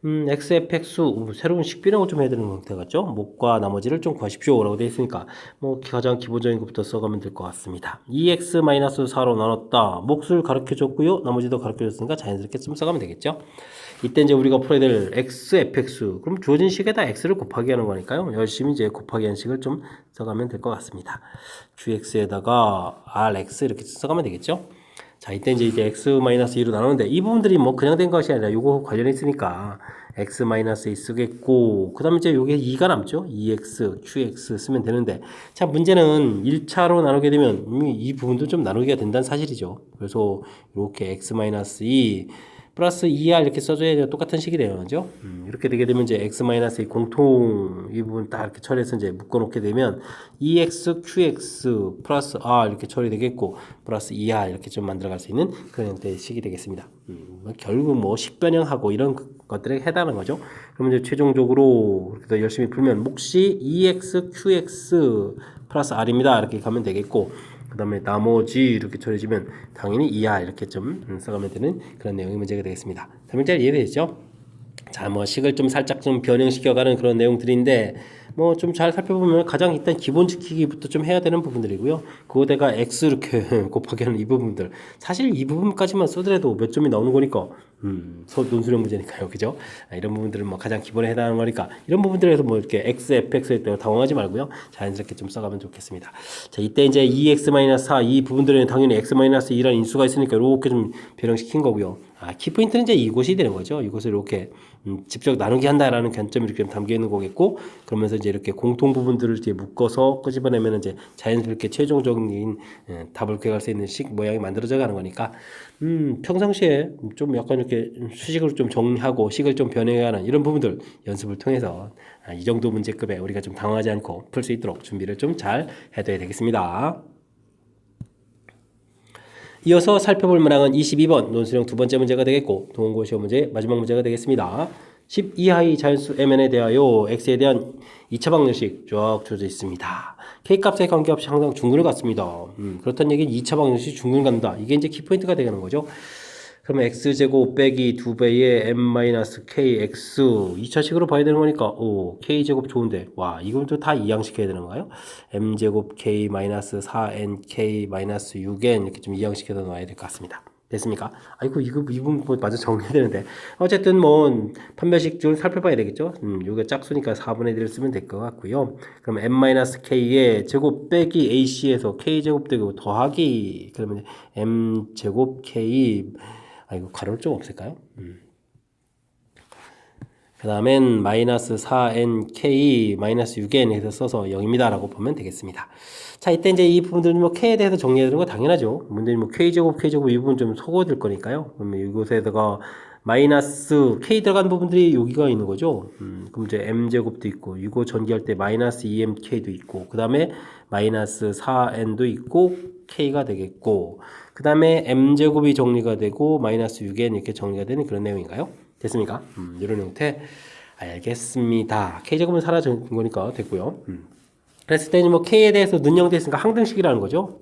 S1: xfx 새로운 식비라고 좀 해야 되는 형태 같죠? 목과 나머지를 좀 구하십시오 라고 되어 있으니까 뭐 가장 기본적인 것부터 써가면 될 것 같습니다. 2x-4로 나눴다. 몫을 가르쳐줬고요. 나머지도 가르쳐줬으니까 자연스럽게 좀 써가면 되겠죠? 이때 이제 우리가 풀어야 될 xfx 그럼 주어진 식에다 x를 곱하기 하는 거니까요. 열심히 이제 곱하기 한 식을 좀 써가면 될 것 같습니다. qx에다가 rx 이렇게 써가면 되겠죠? 자, 이때 이제 x-2로 나누는데 이 부분들이 뭐 그냥 된 것이 아니라 요거 관련이 있으니까 x-2 쓰겠고 그 다음에 이제 요게 2가 남죠. 2x, qx 쓰면 되는데 자, 문제는 1차로 나누게 되면 이 부분도 좀 나누기가 된다는 사실이죠. 그래서 이렇게 x-2 플러스 2r 이렇게 써줘야 돼요. 똑같은 식이 되는 거죠. 이렇게 되게 되면 이제 x-2 공통 이 부분 딱 이렇게 처리해서 이제 묶어놓게 되면 2x, qx 플러스 r 이렇게 처리되겠고 플러스 2r 이렇게 좀 만들어갈 수 있는 그런 형태의 식이 되겠습니다. 결국 뭐 식변형하고 이런 것들에 해당하는 거죠. 그러면 이제 최종적으로 이렇게 더 열심히 풀면 몫이 2x, qx 플러스 r입니다. 이렇게 가면 되겠고 그 다음에 나머지 이렇게 처리해주면 당연히 이하 이렇게 좀 써가면 되는 그런 내용의 문제가 되겠습니다. 설명 잘 이해되시죠? 자, 뭐 식을 좀 살짝 좀 변형시켜가는 그런 내용들인데 뭐 좀 잘 살펴보면 가장 일단 기본 지키기부터 좀 해야 되는 부분들이고요. 그거대가 x 이렇게 곱하기 하는 이 부분들 사실 이 부분까지만 써더라도 몇 점이 나오는 거니까 논술형 문제니까요, 그죠? 이런 부분들은 뭐 가장 기본에 해당하는 거니까 이런 부분들에서 뭐 이렇게 x, fx에 대해 당황하지 말고요, 자연스럽게 좀 써가면 좋겠습니다. 자, 이때 이제 2x-4 이 부분들은 당연히 x-2라는 인수가 있으니까 이렇게 좀 변형시킨 거고요. 키포인트는 이제 이곳이 되는 거죠. 이곳을 이렇게 직접 나누기 한다라는 관점이 이렇게 담겨 있는 거겠고, 그러면서 이제 이렇게 공통 부분들을 이제 묶어서 끄집어내면 이제 자연스럽게 최종적인 답을 구해갈 수 있는 식 모양이 만들어져 가는 거니까, 평상시에 좀 약간 이렇게 이렇게 수식으로 좀 정리하고 식을 좀 변형하는 이런 부분들 연습을 통해서 이 정도 문제급에 우리가 좀 당황하지 않고 풀 수 있도록 준비를 좀 잘 해둬야 되겠습니다. 이어서 살펴볼 문항은 22번 논술형 두 번째 문제가 되겠고 동원고 시험 문제 마지막 문제가 되겠습니다. 10 이하의 자연수 mn에 대하여 x에 대한 2차 방정식 쭉 주어져 있습니다. k값에 관계없이 항상 중근을 갖습니다. 그렇다는 얘기는 2차 방정식이 중근 간다. 이게 이제 키포인트가 되는 거죠. 그러면 x제곱 빼기 2배의 m-kx 2차식으로 봐야 되는 거니까 오 k제곱 좋은데 와 이건 또 다 이항시켜야 되는 거예요. m제곱 k-4nk-6n 이렇게 좀 이항시켜서 넣어야 될 것 같습니다. 됐습니까? 아이고 이거 이 부분 마저 정리해야 되는데 어쨌든 뭐 판별식 좀 살펴봐야 되겠죠. 요게 짝수니까 4분의 1을 쓰면 될 것 같고요. 그럼 m-k의 제곱 빼기 ac에서 k제곱 되고 더하기 그러면 m제곱 k 이거 가로를 좀 없앨까요? 그 다음엔 마이너스 4nk 마이너스 6n 해서 써서 0입니다 라고 보면 되겠습니다. 자 이때 이제 이 부분들은 뭐 k에 대해서 정리해야 되는 거 당연하죠. 문제는 뭐 k제곱 이 부분 좀 속어질 거니까요. 그러면 이곳에다가 마이너스 k 들어간 부분들이 여기가 있는 거죠. 그럼 이제 m제곱도 있고 이거 전개할 때 마이너스 2mk도 있고 그 다음에 마이너스 4n도 있고 k가 되겠고 그 다음에 m제곱이 정리가 되고 마이너스 6n 이렇게 정리가 되는 그런 내용인가요? 됐습니까? 이런 형태 알겠습니다. k제곱은 사라진 거니까 됐고요. 그랬을 때는 뭐 k에 대해서 능력돼 있으니까 항등식이라는 거죠.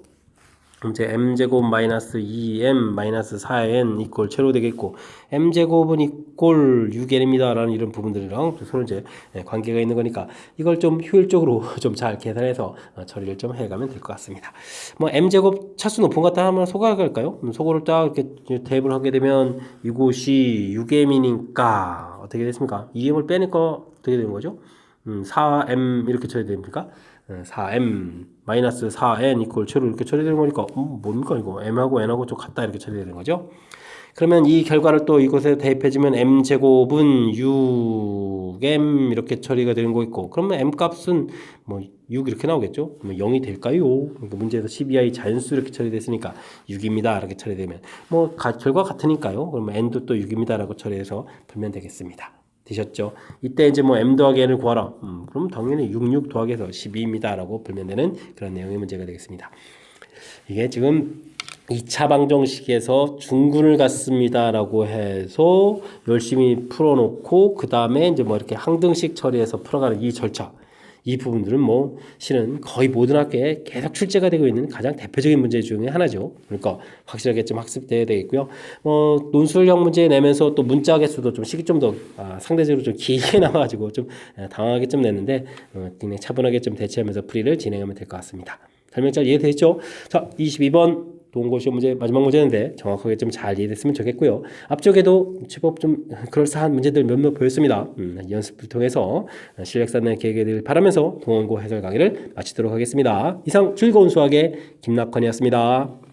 S1: 그럼 이제 m제곱 마이너스 2m 마이너스 4n 이꼴 제로 되겠고 m제곱은 이꼴 6n입니다 라는 이런 부분들이랑 서로 이제 관계가 있는 거니까 이걸 좀 효율적으로 좀 잘 계산해서 처리를 좀 해가면 될 것 같습니다. 뭐 m제곱 차수 높은 것 같다 하면 소각할까요? 소거를 딱 이렇게 대입을 하게 되면 이곳이 6m이니까 어떻게 됐습니까? 2m을 빼니까 어떻게 되는 거죠? 4m 이렇게 쳐야 됩니까? 4m 마이너스 4n 이퀄 제로 이렇게 처리되는 거니까 뭡니까 이거 m하고 n하고 좀 같다 이렇게 처리되는 거죠. 그러면 이 결과를 또 이곳에 대입해주면 m제곱은 6m 이렇게 처리가 되는 거 있고 그러면 m값은 뭐 6 이렇게 나오겠죠. 그러면 0이 될까요? 그러니까 문제에서 12i 자연수 이렇게 처리됐으니까 6입니다 이렇게 처리되면 뭐 결과 같으니까요. 그러면 n도 또 6입니다 라고 처리해서 풀면 되겠습니다. 되셨죠? 이때 이제 뭐 m 더하기 n을 구하라. 그럼 당연히 66 더하기해서 12입니다 라고 풀면 되는 그런 내용의 문제가 되겠습니다. 이게 지금 2차 방정식에서 중근을 갖습니다 라고 해서 열심히 풀어놓고 그 다음에 이제 뭐 이렇게 항등식 처리해서 풀어가는 이 절차 이 부분들은 뭐 실은 거의 모든 학교에 계속 출제가 되고 있는 가장 대표적인 문제 중에 하나죠. 그러니까 확실하게 좀 학습돼야 되겠고요. 논술형 문제 내면서 또 문자 개수도 좀 시기 좀 더 상대적으로 좀 길게 나와가지고 좀 당황하게 좀 냈는데 그냥 차분하게 좀 대처하면서 풀이를 진행하면 될 것 같습니다. 설명 잘 이해되셨죠? 자, 22번 동고시험 문제 마지막 문제인데 정확하게 좀 잘 이해됐으면 좋겠고요. 앞쪽에도 제법 좀 그럴싸한 문제들 몇몇 보였습니다. 연습을 통해서 실력 쌓는 계획이 되길 바라면서 동원고 해설 강의를 마치도록 하겠습니다. 이상 즐거운 수학의 김낙헌이었습니다.